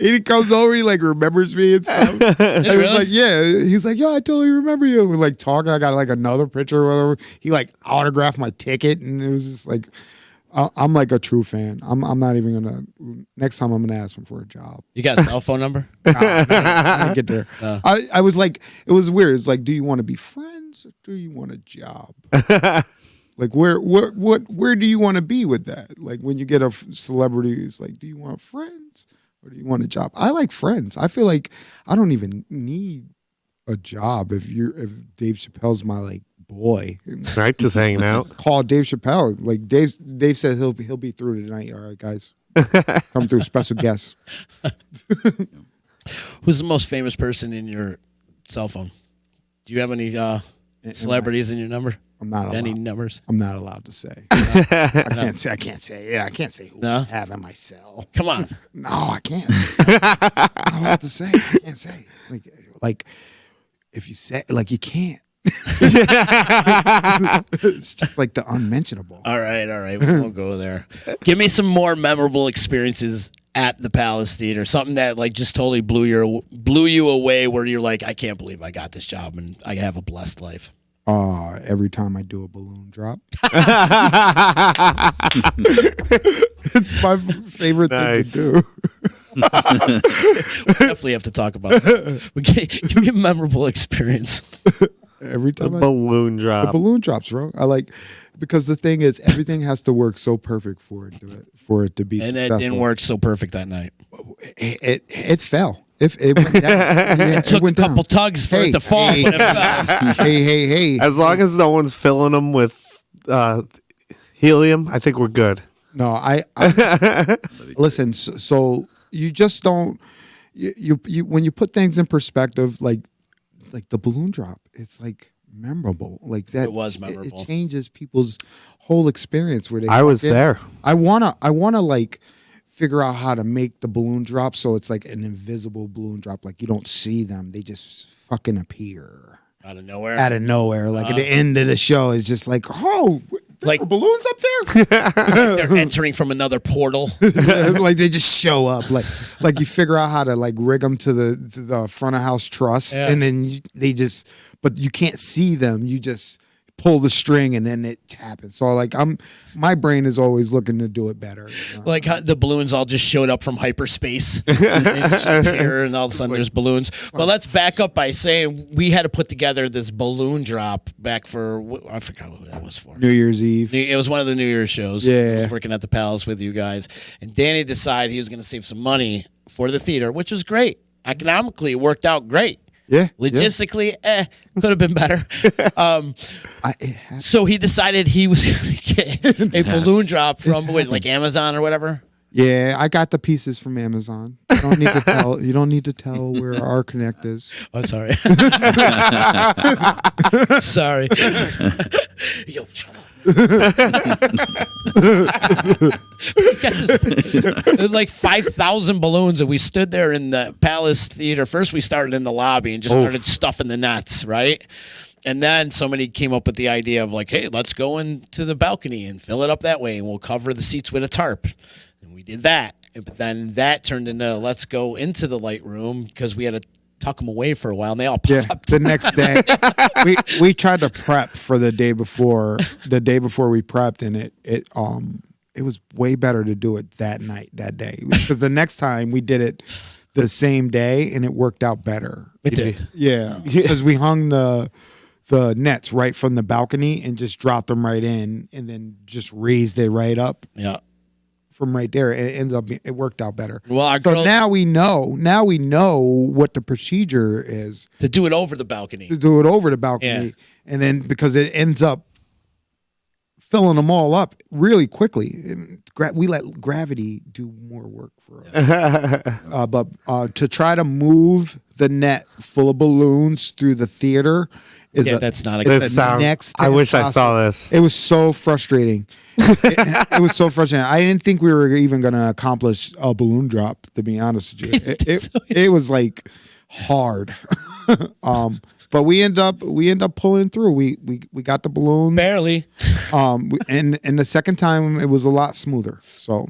And he comes over, he like remembers me and stuff. And I was like, "Yeah." He's like, "Yeah, I totally remember you." We're like talking. I got like another picture or whatever. He like autographed my ticket, and it was just like, I'm like a true fan. I'm not even gonna. Next time I'm gonna ask him for a job. You got a cell phone number? I didn't get there. I was like, it was weird. It's like, do you want to be friends or do you want a job? Like, where do you want to be with that? Like, when you get a celebrity, it's like, do you want friends or do you want a job? I like friends. I feel like I don't even need a job if Dave Chappelle's my like boy. Right, just hanging out. Call Dave Chappelle. Like Dave says he'll be through tonight. All right, guys, come through. Special guests. Who's the most famous person in your cell phone? Do you have any celebrities in your number? I'm not allowed. Any numbers? I'm not allowed to say. I can't say. Yeah, I can't say who No? I have in my cell. Come on. No, I can't. I'm not allowed to say. I can't say. Like if you say, like, you can't. It's just like the unmentionable. All right. We won't go there. Give me some more memorable experiences at the Palace Theater. Something that like just totally blew you away, where you're like, I can't believe I got this job and I have a blessed life. Every time I do a balloon drop. It's my favorite thing to do. We definitely have to talk about that. Give me a memorable experience. Every time Balloon drop. the balloon drops, bro. I like, because the thing is, everything has to work so perfect for it to be And successful. it didn't work so perfect that night. It fell. It went down. It took a couple tugs for it to fall. Hey, But it fell. hey. As long as no one's filling them with helium, I think we're good. No, I listen. So you just don't. You when you put things in perspective, like the balloon drop. It's like, memorable. Like that, It was memorable. It changes people's whole experience. Where they I was walk in. there. I wanna like figure out how to make the balloon drop so it's like an invisible balloon drop. Like you don't see them; they just fucking appear Out of nowhere. out of nowhere. Like at the end of the show, it's just like, oh, there Like- are balloons up there. They're entering from another portal. Like they just show up. Like you figure out how to like rig them to the front of house truss, Yeah. and then but you can't see them. You just pull the string, and then it happens. So like my brain is always looking to do it better. You know? Like how the balloons all just showed up from hyperspace. They just appear, and all of a sudden there's balloons. Well, let's back up by saying we had to put together this balloon drop back for, I forgot what that was for. New Year's Eve. It was one of the New Year's shows. Yeah. I was working at the Palace with you guys. And Danny decided he was going to save some money for the theater, which was great. Economically, it worked out great. Yeah. Logistically, could have been better. So he decided he was going to get a balloon drop from like Amazon or whatever. Yeah, I got the pieces from Amazon. You don't need to tell. You don't need to tell where our connect is. Oh, sorry. Sorry. Yo, shut up. We got this, like 5,000 balloons, and we stood there in the Palace Theater. First, we started in the lobby and just started stuffing the nets, right? And then somebody came up with the idea of like, hey, let's go into the balcony and fill it up that way, and we'll cover the seats with a tarp. And we did that. But then that turned into let's go into the light room because we had to tuck them away for a while, and they all popped. Yeah, the next day we tried to prep for the day before. The day before we prepped, and it was way better to do it that day, because the next time we did it the same day, and it worked out better. It did. Yeah, because we hung the nets right from the balcony and just dropped them right in, and then just raised it right up. Yeah. From right there, it worked out better. Well, our so girl, now we know what the procedure is to do it over the balcony. to do it over the balcony, Yeah. and then because it ends up filling them all up really quickly. We let gravity do more work for us. But to try to move the net full of balloons through the theater is That's not a it's good. This the sound. next I wish I process. saw this. It was so frustrating. It was so frustrating. I didn't think we were even going to accomplish a balloon drop, to be honest with you. It was like hard. But we end up pulling through. We got the balloon. Barely. And the second time it was a lot smoother. So,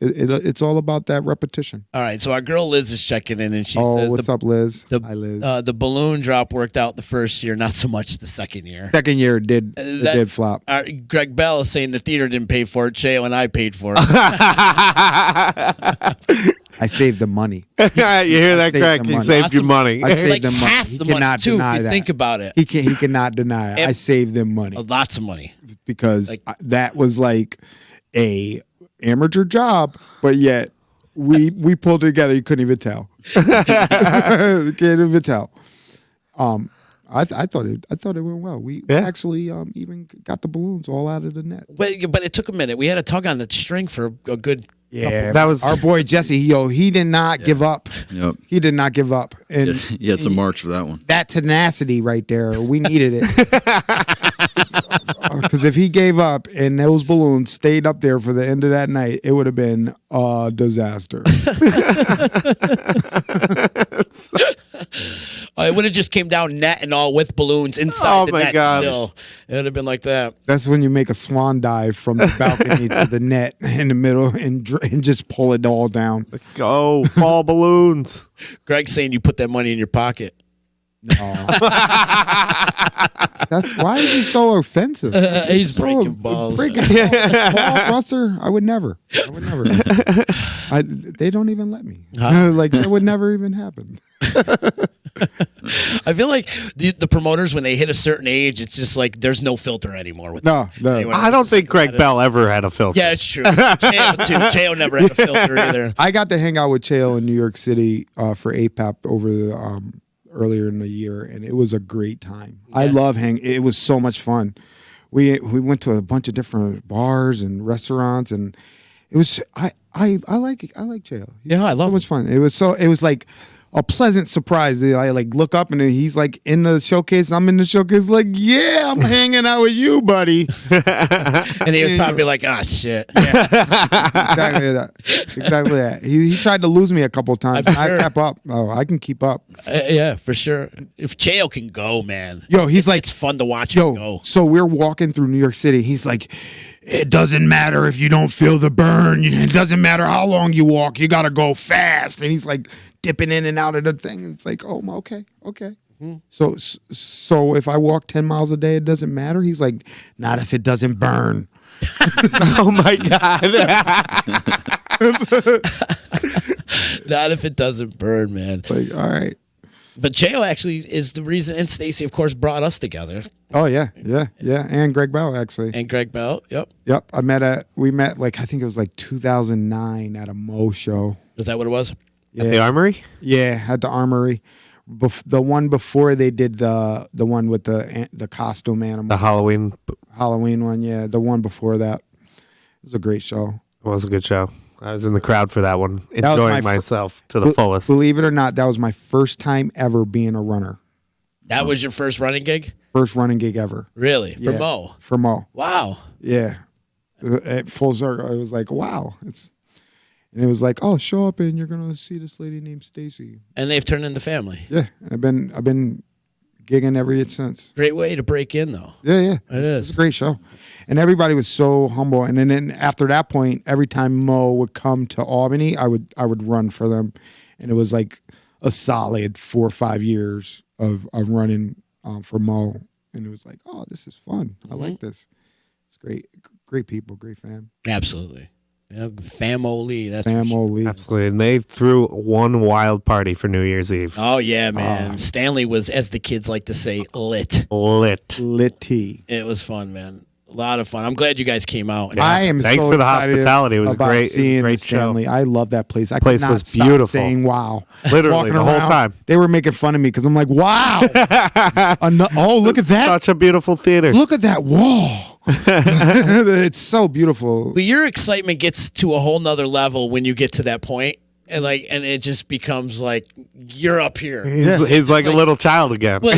it's all about that repetition. All right, so our girl Liz is checking in, and she Oh, says what's up, Liz? the, Hi, Liz. the balloon drop worked out the first year, not so much the second year. Second year it did flop. Greg Bell is saying the theater didn't pay for it. Cheo and I paid for it. I saved the money. You hear that, saved Greg? the He money. saved Lots you of- money. I saved like them money. half He the money cannot too. deny If you that. think about it, He cannot deny it. If- I saved them money lots of money. because that was like a amateur job, but yet we pulled it together. You couldn't even tell. Can't even tell. I thought it went well. We actually even got the balloons all out of the net. But it took a minute. We had to tug on the string for a good. Yeah, That was- our boy Jesse. He did not give up. Yep. He did not give up, and He had some marks for that one. that tenacity right there, we needed it. Because if he gave up and those balloons stayed up there for the end of that night, it would have been a disaster. It would have just came down net and all with balloons inside Oh the my net. gosh. Still, it would have been like that. That's when you make a swan dive from the balcony to the net in the middle and just pull it all down. Go ball balloons. Greg's saying you put that money in your pocket. No. That's why is he so offensive? He's breaking balls. Ball buster? I would never. They don't even let me. Like that would never even happen. I feel like the promoters, when they hit a certain age, it's just like there's no filter anymore with them. No. Anyone I don't else think just Greg let it- Bell ever had a filter. Yeah, it's true. Cheo too. Cheo never had a filter either. I got to hang out with Chappelle in New York City for APAP over the earlier in the year, and it was a great time. Yeah. I love it was so much fun. We went to a bunch of different bars and restaurants, and it was I like Chappelle. Yeah, I love so much fun. It was like a pleasant surprise. I like look up and he's like in the showcase. I'm in the showcase. Like, yeah, I'm hanging out with you, buddy. And he was probably like, "Ah, shit." Exactly that. Exactly that. He tried to lose me a couple times. I'm I sure. kept up. Oh, I can keep up. Yeah, for sure. If Chael can go, man. Yo, he's like, it's fun to watch him go. so we're walking through New York City. He's like, it doesn't matter if you don't feel the burn. It doesn't matter how long you walk. You got to go fast. And he's like dipping in and out of the thing. And it's like, oh, okay. Mm-hmm. So if I walk 10 miles a day, it doesn't matter. He's like, not if it doesn't burn. Oh my God. Not if it doesn't burn, man. Like, all right. But Chael actually is the reason, and Stacy, of course, brought us together. Oh yeah. And Greg Bell actually. And Greg Bell, yep. Yep. We met like, I think it was like 2009 at a Mo show. Is that what it was? At the Armory? Yeah, at the Armory. The one before they did the one with the costume animal. The Halloween one, yeah. The one before that. It was a great show. It was a good show. I was in the crowd for that one, That was enjoying my myself to the fullest. Believe it or not, that was my first time ever being a runner. That was your first running gig? First running gig ever. Really? For Yeah, Mo? For Mo. Wow. Yeah. At full circle. It was like, wow. And it was like, oh, show up and you're gonna see this lady named Stacy. And they've turned into family. Yeah. I've been gigging every year since. Great way to break in, though. Yeah. It It was is. a great show. And everybody was so humble. And then after that point, every time Mo would come to Albany, I would run for them. And it was like a solid 4 or 5 years of running for Mo. And it was like, oh, this is fun. I like this. It's great. Great people, great fam. Absolutely. Family. That's for sure. Family. Absolutely. And they threw one wild party for New Year's Eve. Oh, yeah, man. Stanley was, as the kids like to say, lit. Lit. Litty. It was fun, man. A lot of fun. I'm glad you guys came out. I am Thanks so for the excited hospitality. It was about great. It was a seeing great the Stanley. show. I love that place. I Place could not was stop beautiful. saying wow. Literally, Walking the whole around, time. They were making fun of me because I'm like, wow. Oh, look at that. Such a beautiful theater. Look at that wall. It's so beautiful. But your excitement gets to a whole nother level when you get to that point. And it just becomes like you're up here. He's like a little child again. Well,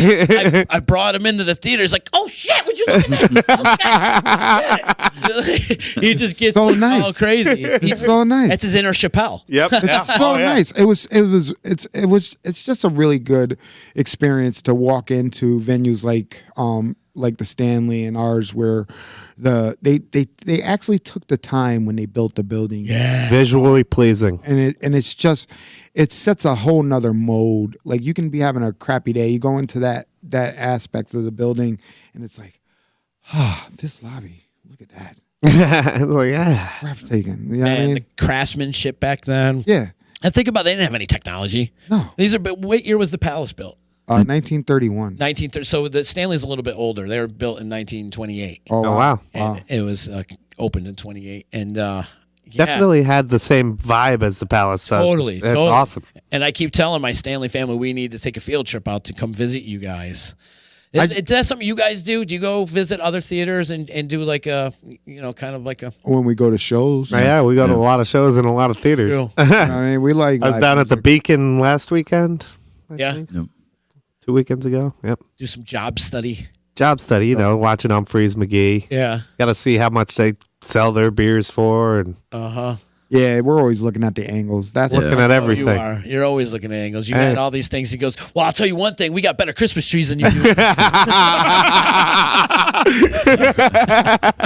I brought him into the theater. He's like, "Oh shit! Would you look at that? Oh, shit." He just gets So nice. all crazy. It's so nice. That's his inner Chappelle. Yep. It's so nice. It's just a really good experience to walk into venues like the Stanley and ours where they actually took the time when they built the building. Yeah. Visually pleasing. And it sets a whole nother mode. Like you can be having a crappy day. You go into that aspect of the building and it's like, this lobby. Look at that. Like, yeah. Breathtaking. You know what I And mean? the craftsmanship back then. Yeah. And think about it, they didn't have any technology. No. But what year was the Palace built? 1931. 1930. So the Stanley's a little bit older. They were built in 1928. Oh, wow. And it was opened in 28. And Definitely had the same vibe as the Palace does. Totally. That's awesome. And I keep telling my Stanley family we need to take a field trip out to come visit you guys. Is that something you guys do? Do you go visit other theaters and do like a, kind of like a... When we go to shows. Yeah, we go to a lot of shows in a lot of theaters. True. I mean, we like. I was live down at the music. Beacon last weekend. I Yeah. think. Yep. 2 weekends ago. Yep. Do some job study. Job study, watching Humphreys McGee. Yeah. Got to see how much they sell their beers for and Uh-huh. Yeah, we're always looking at the angles. That's looking at Oh, everything. you are. You're always looking at angles. You Hey. got all these things. He goes, well, I'll tell you one thing. We got better Christmas trees than you do.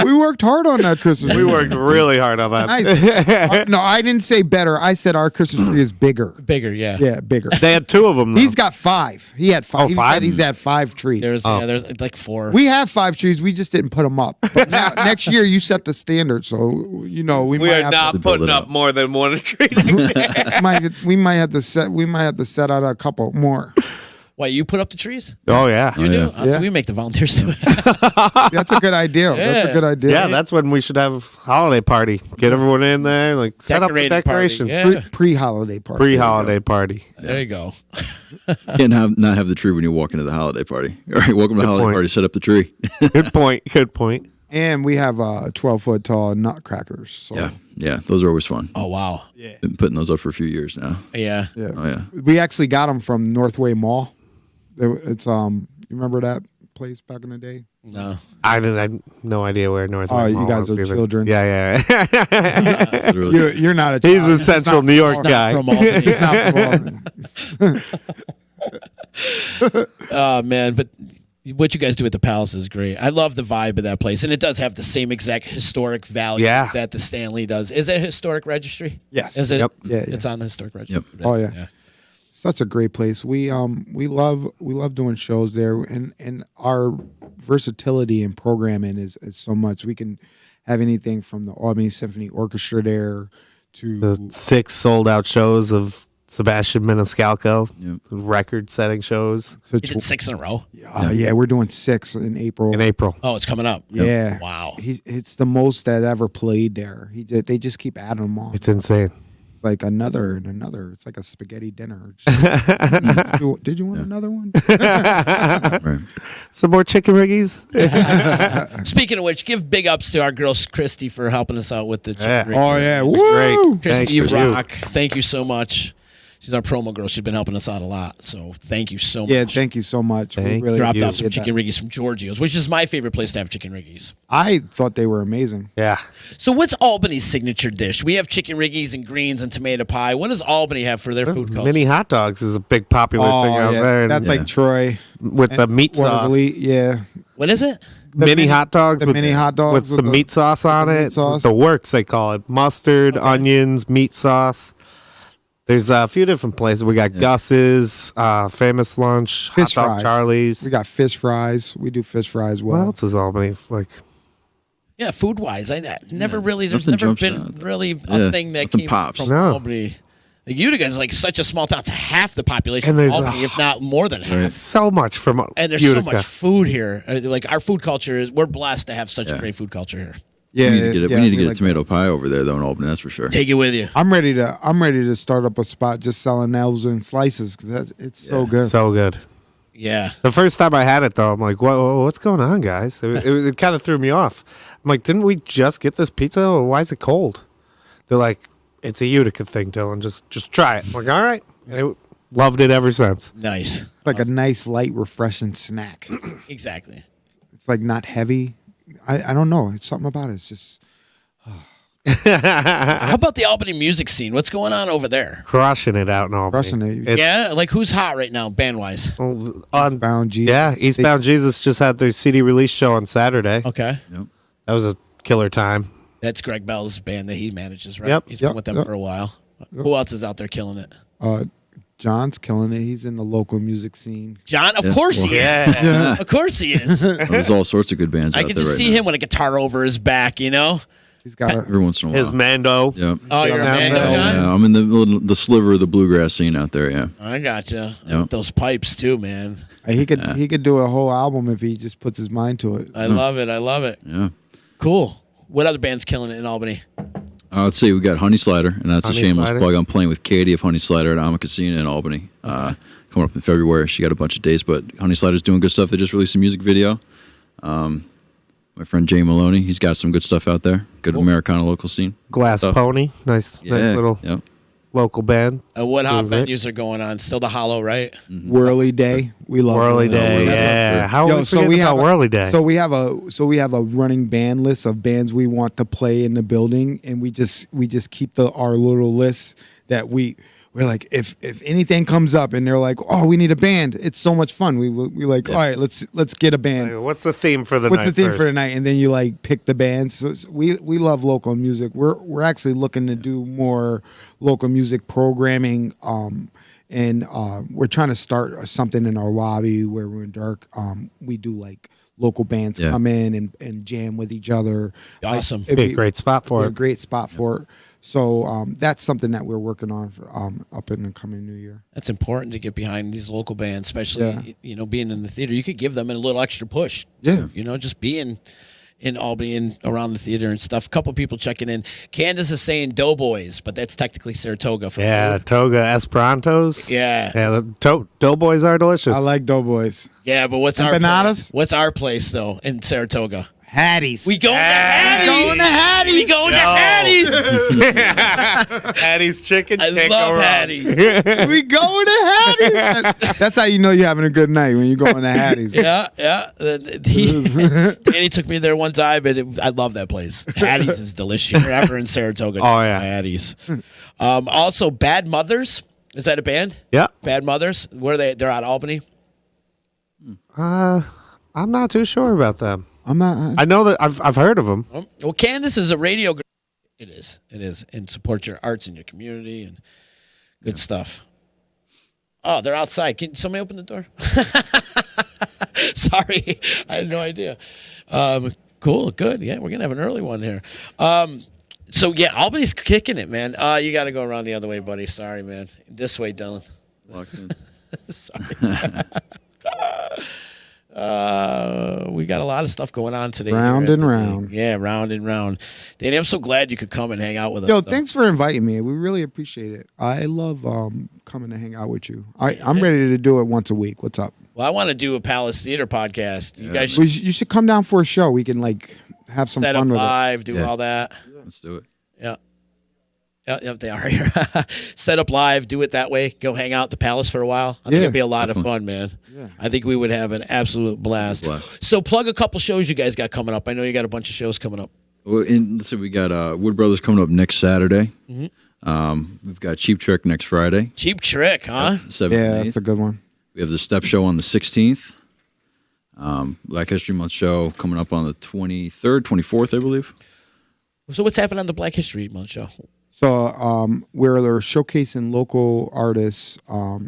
we worked hard on that Christmas. We worked really hard on that. Nice. No, I didn't say better. I said our Christmas tree is bigger. Bigger, yeah. Yeah, bigger. They had 2 of them. Though. He's got 5. He had 5. Oh, He 5? said he's had 5 trees. There's like 4. We have 5 trees. We just didn't put them up. But now, next year, you set the standard. So, we might are have not to build putting it up up. more than one tree. we might have to set out a couple more. Why, you put up the trees? Oh yeah, You do? yeah. Oh, so we make the volunteers do it. That's a good idea. That's a good idea. yeah. That's when we should have a holiday party. Get everyone in there, like set up the Decorated party, decorations. yeah. Pre-holiday party. Pre-holiday party. There you go. Can't not have the tree when you walk into the holiday party. All right, welcome to the holiday point. party. Set up the tree. Good point. Good point. And we have 12-foot tall nutcrackers. So. Yeah, those are always fun. Oh wow. Yeah. Been putting those up for a few years now. Yeah. Oh yeah. We actually got them from Northway Mall. It's you remember that place back in the day? No. I had no idea where North. Oh, you guys are children. Yeah. You're not a child. He's a Central New York guy. From Albany. He's not from Albany. Oh man, but what you guys do at the Palace is great. I love the vibe of that place, and it does have the same exact historic value that the Stanley does. Is it a historic registry? Yes. Is it? Yep. Yeah. It's on the historic registry. Yep. Oh yeah. Such a great place. We love doing shows there, and our versatility in programming is so much. We can have anything from the Albany Symphony Orchestra there to The 6 sold out shows of Sebastian Maniscalco, record-setting shows to You did 6 in a row. yeah, we're doing 6 in April. in April. Oh, it's coming up. Yeah. Wow. It's the most that ever played there. They just keep adding them on. It's insane. It's like another and another. It's like a spaghetti dinner. Did you want another one? Right. Some more chicken riggies. Speaking of which, give big ups to our girl Christy for helping us out with the chicken Yeah. ring. Oh yeah, woo! Great. Christy, you Thanks for rock. Thank you so much. She's our promo girl. She's been helping us out a lot. So thank you so Yeah, much. thank you so much. We Thank really Dropped you. off some appreciate chicken that. riggies from Giorgio's, which is my favorite place to have chicken riggies. I thought they were amazing. Yeah. So what's Albany's signature dish? We have chicken riggies and greens and tomato pie. What does Albany have for their food culture? Mini hot dogs is a big popular thing out there. That's like Troy with the meat sauce. Waterville, yeah. What is it? Mini hot dogs. the with, mini hot dogs with with some the- meat sauce on the meat it. sauce. The works they call it. Mustard, onions, meat sauce. There's a few different places. We got Gus's, Famous Lunch, Fish Hot Dog fries. Charlie's. We got fish fries. We do fish fries well. What else is Albany like? Yeah, food wise, I never really. There's nothing never jumps been out. really a Yeah, thing that nothing came pops. from No. Albany. Like Utica is like such a small town. It's half the population And of there's Albany, if not more than half. So much from And there's Utica. so much food here. Like our food culture is. We're blessed to have such a great food culture here. Yeah, we need to get yeah, we need to get like a tomato pie over there though in Albany. That's for sure. Take it with you. I'm ready to start up a spot just selling elves and slices because it's so good. So good. Yeah. The first time I had it, though, I'm like, what's going on, guys? It kind of threw me off. I'm like, didn't we just get this pizza? Or why is it cold? They're like, it's a Utica thing, Dylan. Just try it. I'm like, all right. I loved it ever since. Nice. It's like a nice, light, refreshing snack. Exactly. It's like not heavy. I don't know. It's something about it. It's just How about the Albany music scene? What's going on over there? Crushing it out in Albany. Crushing it. It's- Yeah, like who's hot right now, band wise? Eastbound Jesus. Yeah, Eastbound Jesus just had their CD release show on Saturday. Okay. That was a killer time. That's Greg Bell's band that he manages, right? Yep. He's been Yep. with them Yep. for a while. Who else is out there killing it? John's killing it. He's in the local music scene. John, of Yeah. course he is. Of course he is. Oh, there's all sorts of good bands I out can there just right see now. him with a guitar over his back, you know? He's got a Every once in a while. His Mando. Yeah. Oh, you're a Yeah, Mando yeah, guy? Yeah, I'm in the sliver of the bluegrass scene out there. Yeah. I gotcha. Yep. Those pipes too, man. he could do a whole album if he just puts his mind to it. I love it. I love it. Yeah. Cool. What other band's killing it in Albany? Let's see. We got Honey Slider, and that's Honey a shameless Slider. plug. I'm playing with Katie of Honey Slider at Amakasina in Albany. Coming up in February. She got a bunch of dates, but Honey Slider's doing good stuff. They just released a music video. My friend Jay Maloney, he's got some good stuff out there. Good Americana local scene. Glass Stuff. Pony. Nice little Yeah. local band. What hot Cool, right? venues are going on? Still the Hollow, right? Whirly Day. We love Whirly Day. Whirly Day. Yeah. How Yo, are we forgetting about Whirly Day? So we have a running band list of bands we want to play in the building, and we just keep our little list that we're like if anything comes up and they're like, oh, we need a band, it's so much fun. We like, all right, let's get a band. What's the theme for the What's night? the theme first? for the night? And then you like pick the bands. So we love local music. We're actually looking to do more local music programming. And we're trying to start something in our lobby where we're in dark. We do like local bands come in and jam with each other. Awesome. It'd Be a great spot for be a it. great spot for it. So that's something that we're working on for, up in the coming new year. That's important to get behind these local bands, especially being in the theater. You could give them a little extra push. Yeah. Just being in Albany and around the theater and stuff. A couple people checking in. Candace is saying Doughboys, but that's technically Saratoga. For Yeah, food. Toga Esperantos. Yeah. Yeah, the Doughboys are delicious. I like Doughboys. Yeah, but what's our Empanadas? place? What's our place though in Saratoga? Hattie's. We going to Hattie's. Going to Hattie's. We going to Hattie's. Hattie's chicken. I can't go love wrong. Hattie's. We going to Hattie's. That's how you know you're having a good night when you're going to Hattie's. Yeah. Danny took me there one time, and I love that place. Hattie's is delicious. If you're ever in Saratoga, Oh, yeah. Hattie's. Also, Bad Mothers. Is that a band? Yeah. Bad Mothers. Where are they? They're out of Albany. I'm not too sure about them. I'm not. I know that I've heard of them. Well, Candace is a radio. It is, and support your arts and your community and good stuff. Oh, they're outside. Can somebody open the door? Sorry, I had no idea. Cool, good. Yeah, we're gonna have an early one here. So yeah, Albany's kicking it, man. You got to go around the other way, buddy. Sorry, man. This way, Dylan. Locked in. Sorry. We got a lot of stuff going on today. Round here at and the round. thing. Yeah, round and round. Danny, I'm so glad you could come and hang out with us. Yo, though. thanks for inviting me. We really appreciate it. I love coming to hang out with you. I'm ready to do it once a week. What's up? Well, I want to do a Palace Theater podcast. You guys You should should come down for a show. We can like have some set up fun with it. live, do Yeah. all that. Let's do it. Yeah. Yep, they are here. Set up live, do it that way. Go hang out at the Palace for a while. I think Yeah. it'd be a lot of fun, man. Yeah. I think we would have an absolute blast. Blast. So plug a couple shows you guys got coming up. I know you got a bunch of shows coming up. Well, let's see, we got Wood Brothers coming up next Saturday. We've got Cheap Trick next Friday, Cheap Trick, huh? 7th Yeah, and that's 8th. a good one. We have the Step Show on the 16th. Black History Month show coming up on the 23rd, 24th, I believe. So what's happening on the Black History Month show? So we're showcasing local artists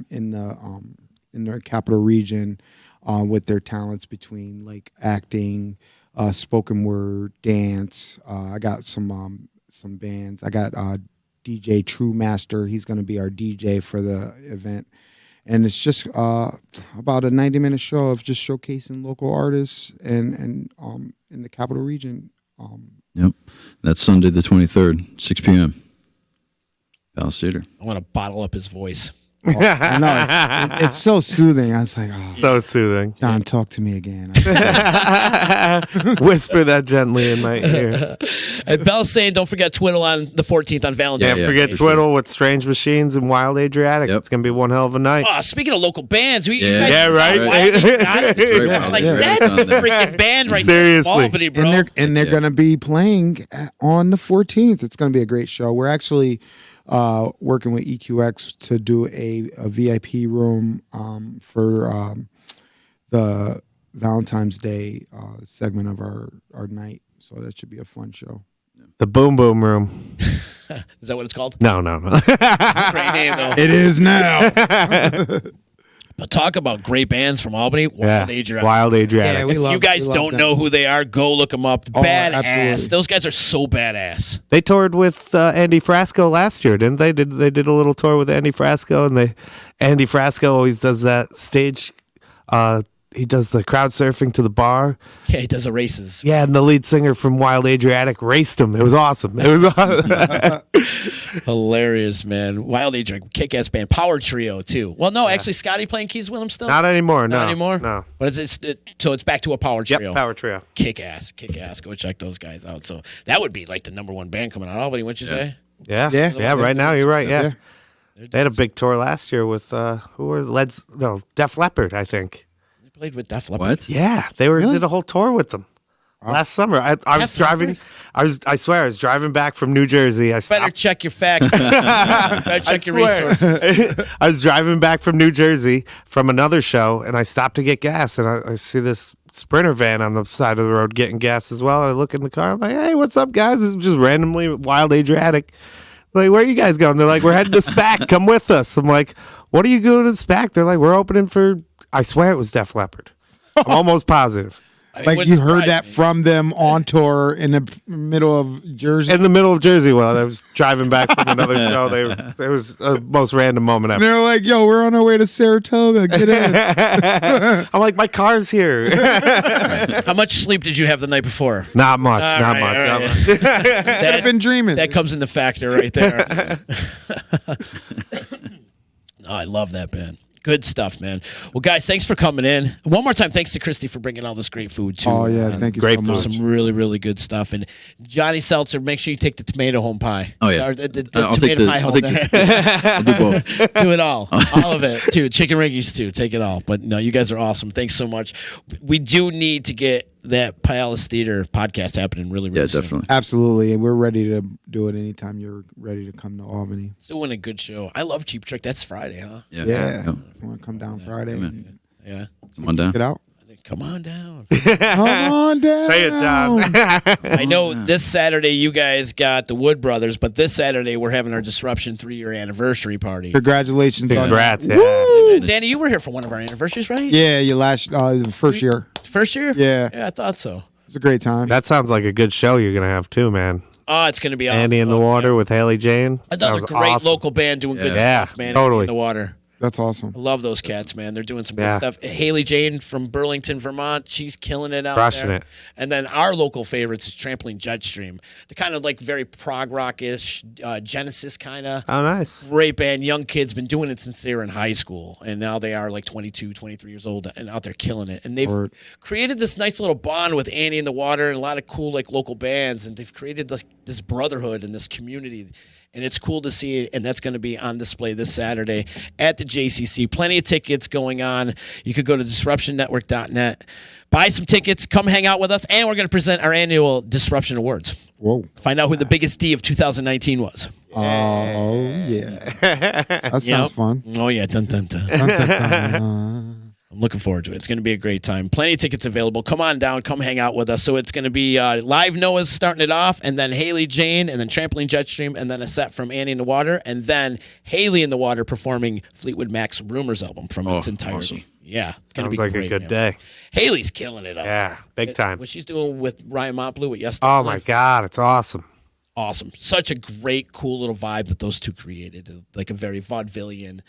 in the capital region with their talents between like acting, spoken word, dance. I got some bands. I got DJ True Master. He's going to be our DJ for the event. And it's just about a 90-minute show of just showcasing local artists and in the capital region. Yep. That's Sunday the 23rd, 6 p.m. Palace Theater. I want to bottle up his voice. I know it's so soothing. I was like, oh, So soothing. John, talk to me again. Whisper that gently in my ear. And Bell's saying don't forget Twiddle on the 14th on Valentine's. Can't forget for sure. Twiddle with Strange Machines and Wild Adriatic. Yep. It's gonna be one hell of a night. Oh, speaking of local bands, you Yeah. guys Yeah, right? Wild Adriatic? Right, Yeah. Wild Like Adriatic that's on the there. freaking band right Seriously. there. Albany, bro. and they're Yeah. going to be playing on the 14th. It's going to be a great show. We're actually working with EQX to do a VIP room for the Valentine's Day segment of our night. So that should be a fun show. The Boom Boom Room. Is that what it's called? No. Great name though. It is now. But talk about great bands from Albany. Wild Adriatic. Wild Adriatic. Yeah, we If love- you guys we love don't them. know who they are, go look them up. Badass. absolutely. Those guys are so badass. They toured with Andy Frasco last year, didn't they? They did a little tour with Andy Frasco, and Andy Frasco always does that stage. He does the crowd surfing to the bar. Yeah, he does the races. Yeah, and the lead singer from Wild Adriatic raced him. It was awesome. It was awesome. Hilarious, man. Wild Adriatic, kick-ass band. Power trio, too. Well, no, actually, Scotty playing keys with him still? Not anymore. Not No, anymore? No. But so it's back to a power trio. Yep, power trio. Kick-ass. Go check those guys out. So that would be like the number one band coming out of Albany, wouldn't you say? Yeah, Yeah. Right now, you're right. Yeah, Yeah. they had a big tour last year with who were Def Leppard, I think. They played with Def Leppard. What? Yeah, they did a whole tour with them last summer. I was Def driving. Leppard? I swear, I was driving back from New Jersey. I Better stopped. check your facts. Better check your swear. resources. I was driving back from New Jersey from another show, and I stopped to get gas, and I see this Sprinter van on the side of the road getting gas as well. I look in the car. I'm like, "Hey, what's up, guys?" It's just randomly Wild Adriatic. Like, where are you guys going? They're like, "We're heading to SPAC. Come with us." I'm like, "What are you going to SPAC?" They're like, "We're opening for." I swear it was Def Leppard. I'm almost positive. It Like wouldn't you heard surprise that me. from them on tour in the middle of Jersey. In the middle of Jersey while I was driving back from another show. It was the most random moment And ever. they're like, "Yo, we're on our way to Saratoga. Get in." I'm like, my car's here. How much sleep did you have the night before? Not much. All Not right, much. all Not right. much. I've been dreaming. That comes in the factor right there. Oh, I love that band. Good stuff, man. Well, guys, thanks for coming in. One more time, thanks to Christy for bringing all this great food, too. Oh, yeah. Thank you Great so food. much. Some really, really good stuff. And Johnny Seltzer, make sure you take the tomato home pie. Oh, yeah. Or the I'll take tomato the- pie I'll home. take I'll do both. Do it all. All of it, too. Chicken ringies, too. Take it all. But no, you guys are awesome. Thanks so much. We do need to get that Palace Theater podcast happening really, really Yeah, soon. definitely. Absolutely. And we're ready to do it anytime you're ready to come to Albany. It's doing a good show. I love Cheap Trick. That's Friday, huh? Yeah. Yeah. Yeah. If you want to come down Friday, man. Yeah. Come on down. get out. Come on down. Come on down. Say it, John. I know this Saturday you guys got the Wood Brothers, but this Saturday we're having our Disruption 3-year anniversary party. Congratulations on Congrats. Yeah. Danny, you were here for one of our anniversaries, right? Yeah, you last the first year. First year? Yeah. Yeah, I thought so. It's a great time. That sounds like a good show you're going to have, too, man. Oh, it's going to be awesome. Andy in the Water with Haley Jane. Another Sounds great awesome. local band doing good Yeah. stuff, man. Totally. In the Water. That's awesome. I love those cats, man. They're doing some Yeah. good stuff. Haley Jane from Burlington, Vermont. She's killing it out Crushing there. it. And then our local favorites is Trampoline Jetstream. The kind of like very prog rock-ish, Genesis kind of. Oh, nice. Great band. Young kids, been doing it since they were in high school. And now they are like 22, 23 years old and out there killing it. And they've Word. created this nice little bond with Andy in the Water and a lot of cool like local bands. And they've created this brotherhood and this community. And it's cool to see it, and that's going to be on display this Saturday at the JCC. Plenty of tickets going on. You could go to disruptionnetwork.net, buy some tickets, come hang out with us, and we're going to present our annual Disruption Awards. Whoa. Find out who the biggest D of 2019 was. Oh, yeah. That sounds fun. Oh, yeah. Dun, dun, dun. Dun, dun, dun. I'm looking forward to it. It's going to be a great time. Plenty of tickets available. Come on down. Come hang out with us. So it's going to be live Noah's starting it off, and then Haley Jane, and then Trampoline Jetstream, and then a set from Annie in the Water, and then Haley in the Water performing Fleetwood Mac's Rumors album from its entirety. Awesome. Yeah. It's going to Sounds be like great, a good man. day. Haley's killing it up. Yeah, big time. What she's doing with Ryan Montbleu with Yes. Oh, my God. It's awesome. Awesome. Such a great, cool little vibe that those two created. Like a very vaudevillian,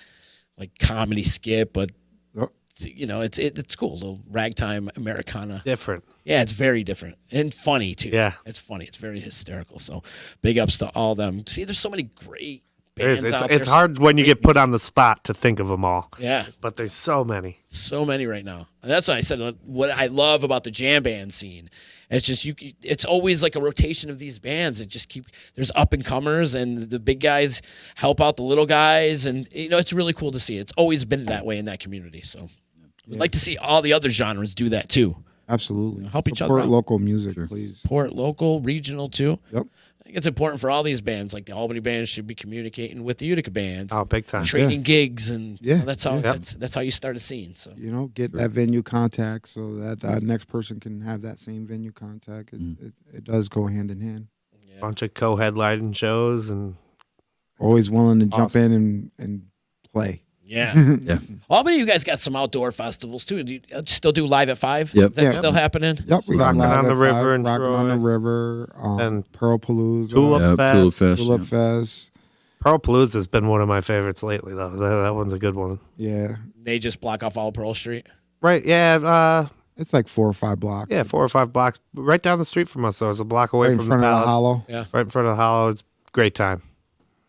like comedy skit, but Yep. you know, it's cool. Little ragtime Americana. Different. Yeah, it's very different and funny too. Yeah. It's funny. It's very hysterical. So big ups to all them. See, there's so many great There is. bands out It's there. hard when you get put on the spot to think of them all. Yeah, But there's so many. so many right now. And that's why I said what I love about the jam band scene. It's just it's always like a rotation of these bands. It just there's up and comers and the big guys help out the little guys, and you know it's really cool to see. It's always been that way in that community. So we'd like to see all the other genres do that too. Absolutely. Help each other Support out. local music, please. Support local, regional too. Yep. I think it's important for all these bands. Like the Albany bands should be communicating with the Utica bands, Oh, big time. trading gigs, and you know, Yeah. that's how Yeah. that's how you start a scene. So You know, get that venue contact so that next person can have that same venue contact. It does go hand in hand. Bunch of co-headlining shows and Always willing to jump Awesome. in and play. yeah, Yeah. Albany, you guys got some outdoor festivals too. Do you still do Live at 5? Yep. Is that Yeah. still happening? Yep, we got Rockin' Live on the at River 5, in Rockin' on the Troy. River, And Pearl Palooza, Tulip Yeah, Fest. Tulip Fest. Tulip yeah. Fest. Pearl Palooza has been one of my favorites lately, though. That one's a good one. Yeah, They just block off all Pearl Street. Right? Yeah. it's like 4 or 5 blocks. Yeah, 4 or 5 blocks, right down the street from us. So it's a block away right in from front the of the palace. Hollow. Yeah, Right in front of the Hollow. It's a great time.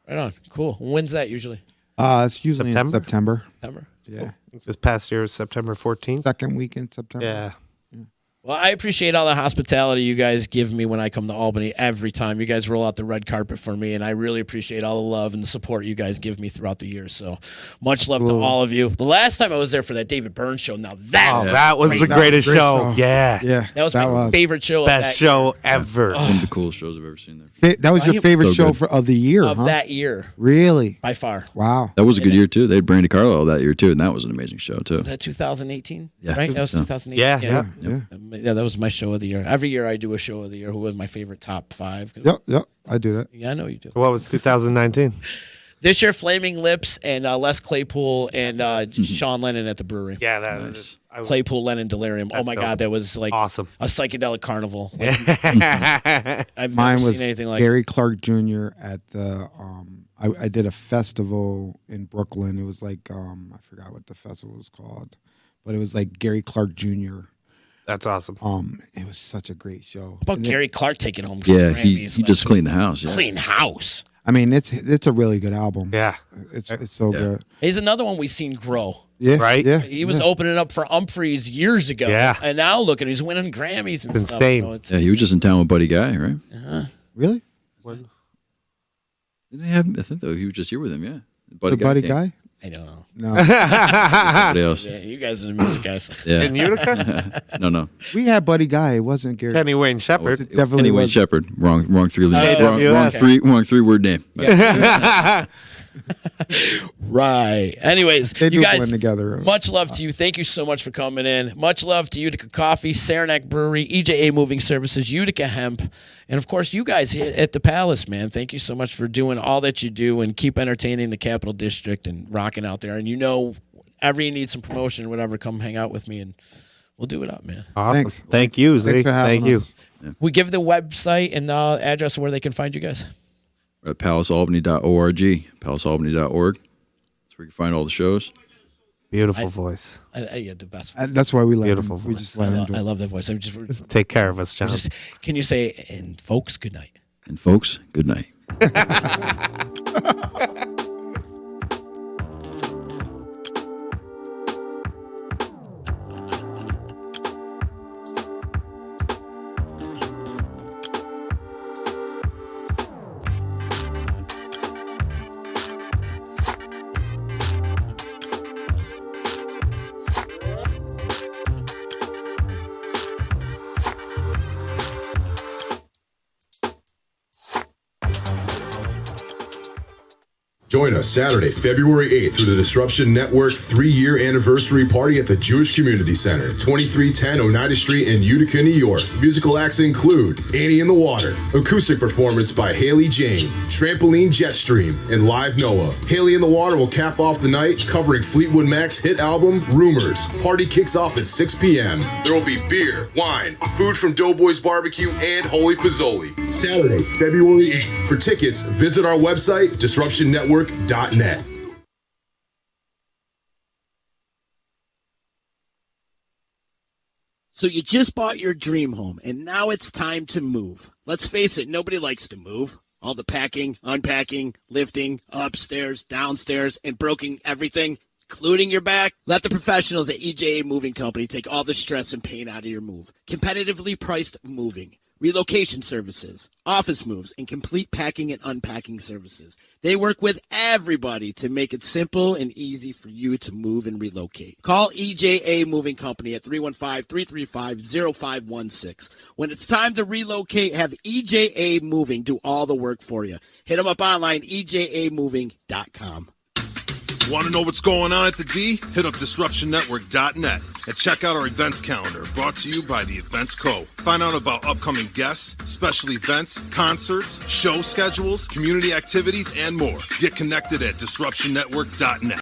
right on. Cool. When's that usually? It's usually in September? September. September. Yeah, This past year was September 14th. second week in September. Yeah. Well, I appreciate all the hospitality you guys give me when I come to Albany every time. You guys roll out the red carpet for me, and I really appreciate all the love and the support you guys give me throughout the years. So much love to all of you. The last time I was there for that David Byrne show, now that, That was the That was greatest a great show. show. Yeah. Yeah, that was my favorite show of Best that show ever. One of the coolest shows I've ever seen there. That was your Right? favorite So show good. of the year, of huh? that year Really? by far. Wow. That was a good year too. They had Brandy Carlisle that year too, and that was an amazing show too. Was that 2018? Yeah. Right? That was Yeah. 2018. Yeah. Yeah. That was my show of the year. Every year I do a show of the year. Who was my favorite top 5? Yep. I do that. Yeah, I know you do. What was 2019? This year, Flaming Lips and Les Claypool and Sean Lennon at the brewery. Yeah, that Nice. is. Claypool, Lennon, Delirium. Oh That's my dope. God, that was like Awesome. a psychedelic carnival. Like, I've Mine never was seen anything like Gary Clark Jr. at the. I did a festival in Brooklyn. It was like I forgot what the festival was called, but it was like Gary Clark Jr. That's awesome. It was such a great show. How about And then- Gary Clark taking home Yeah, Grammys he just cleaned the house. Yeah. clean house. I mean, it's a really good album. Yeah. It's so good. He's another one we've seen grow. Yeah, Right? Yeah, He was opening up for Humphreys years ago. Yeah. And now look at him. He's winning Grammys and It's stuff. insane. So it's, Yeah, he was just in town with Buddy Guy, right? really. Didn't they have? I think though he was just here with him. Yeah, The Buddy came. Guy. I don't know. No, Somebody else. Yeah, you guys are the music guys. Yeah. In Utica? No. we had Buddy Guy. It wasn't Gary. Kenny Wayne Shepherd. It definitely Kenny Wayne was. Shepherd. Wrong three. AWS. Wrong three-word name. Right. Anyways, They do you guys, blend together. much love to you. Thank you so much for coming in. Much love to Utica Coffee, Saranac Brewery, EJA Moving Services, Utica Hemp, and of course you guys here at the Palace, man. Thank you so much for doing all that you do and keep entertaining the Capital District and rocking out there. And ever you need some promotion or whatever, come hang out with me and we'll do it up, man. Awesome. Thanks. Thank you, Z. Thanks for having Thank you. us. We give the website and address where they can find you guys. We're at palacealbany.org, palacealbany.org. That's where you can find all the shows. Beautiful voice. Yeah, the best. That's why we let Beautiful him. We voice. just let him do I it. love that voice. I'm just, Take care of us, John. can you say, and folks, good night. And folks, good night. Join us Saturday, February 8th through the Disruption Network 3-year anniversary party at the Jewish Community Center, 2310 Oneida Street in Utica, New York. Musical acts include Annie in the Water, acoustic performance by Haley Jane, Trampoline Jetstream, and Live Noah. Haley in the Water will cap off the night covering Fleetwood Mac's hit album, Rumors. Party kicks off at 6 p.m. There will be beer, wine, food from Doughboys Barbecue, and Holy Pizzoli. Saturday, February 8th. For tickets, visit our website, disruptionnetwork.net. So you just bought your dream home, and now it's time to move. Let's face it, nobody likes to move. All the packing, unpacking, lifting, upstairs, downstairs, and broking everything, including your back. Let the professionals at EJA Moving Company take all the stress and pain out of your move. Competitively priced moving, relocation services, office moves, and complete packing and unpacking services. They work with everybody to make it simple and easy for you to move and relocate. Call EJA Moving Company at 315-335-0516. When it's time to relocate, have EJA Moving do all the work for you. Hit them up online, ejamoving.com. Want to know what's going on at the D? Hit up disruptionnetwork.net and check out our events calendar brought to you by the Events Co. Find out about upcoming guests, special events, concerts, show schedules, community activities, and more. Get connected at disruptionnetwork.net.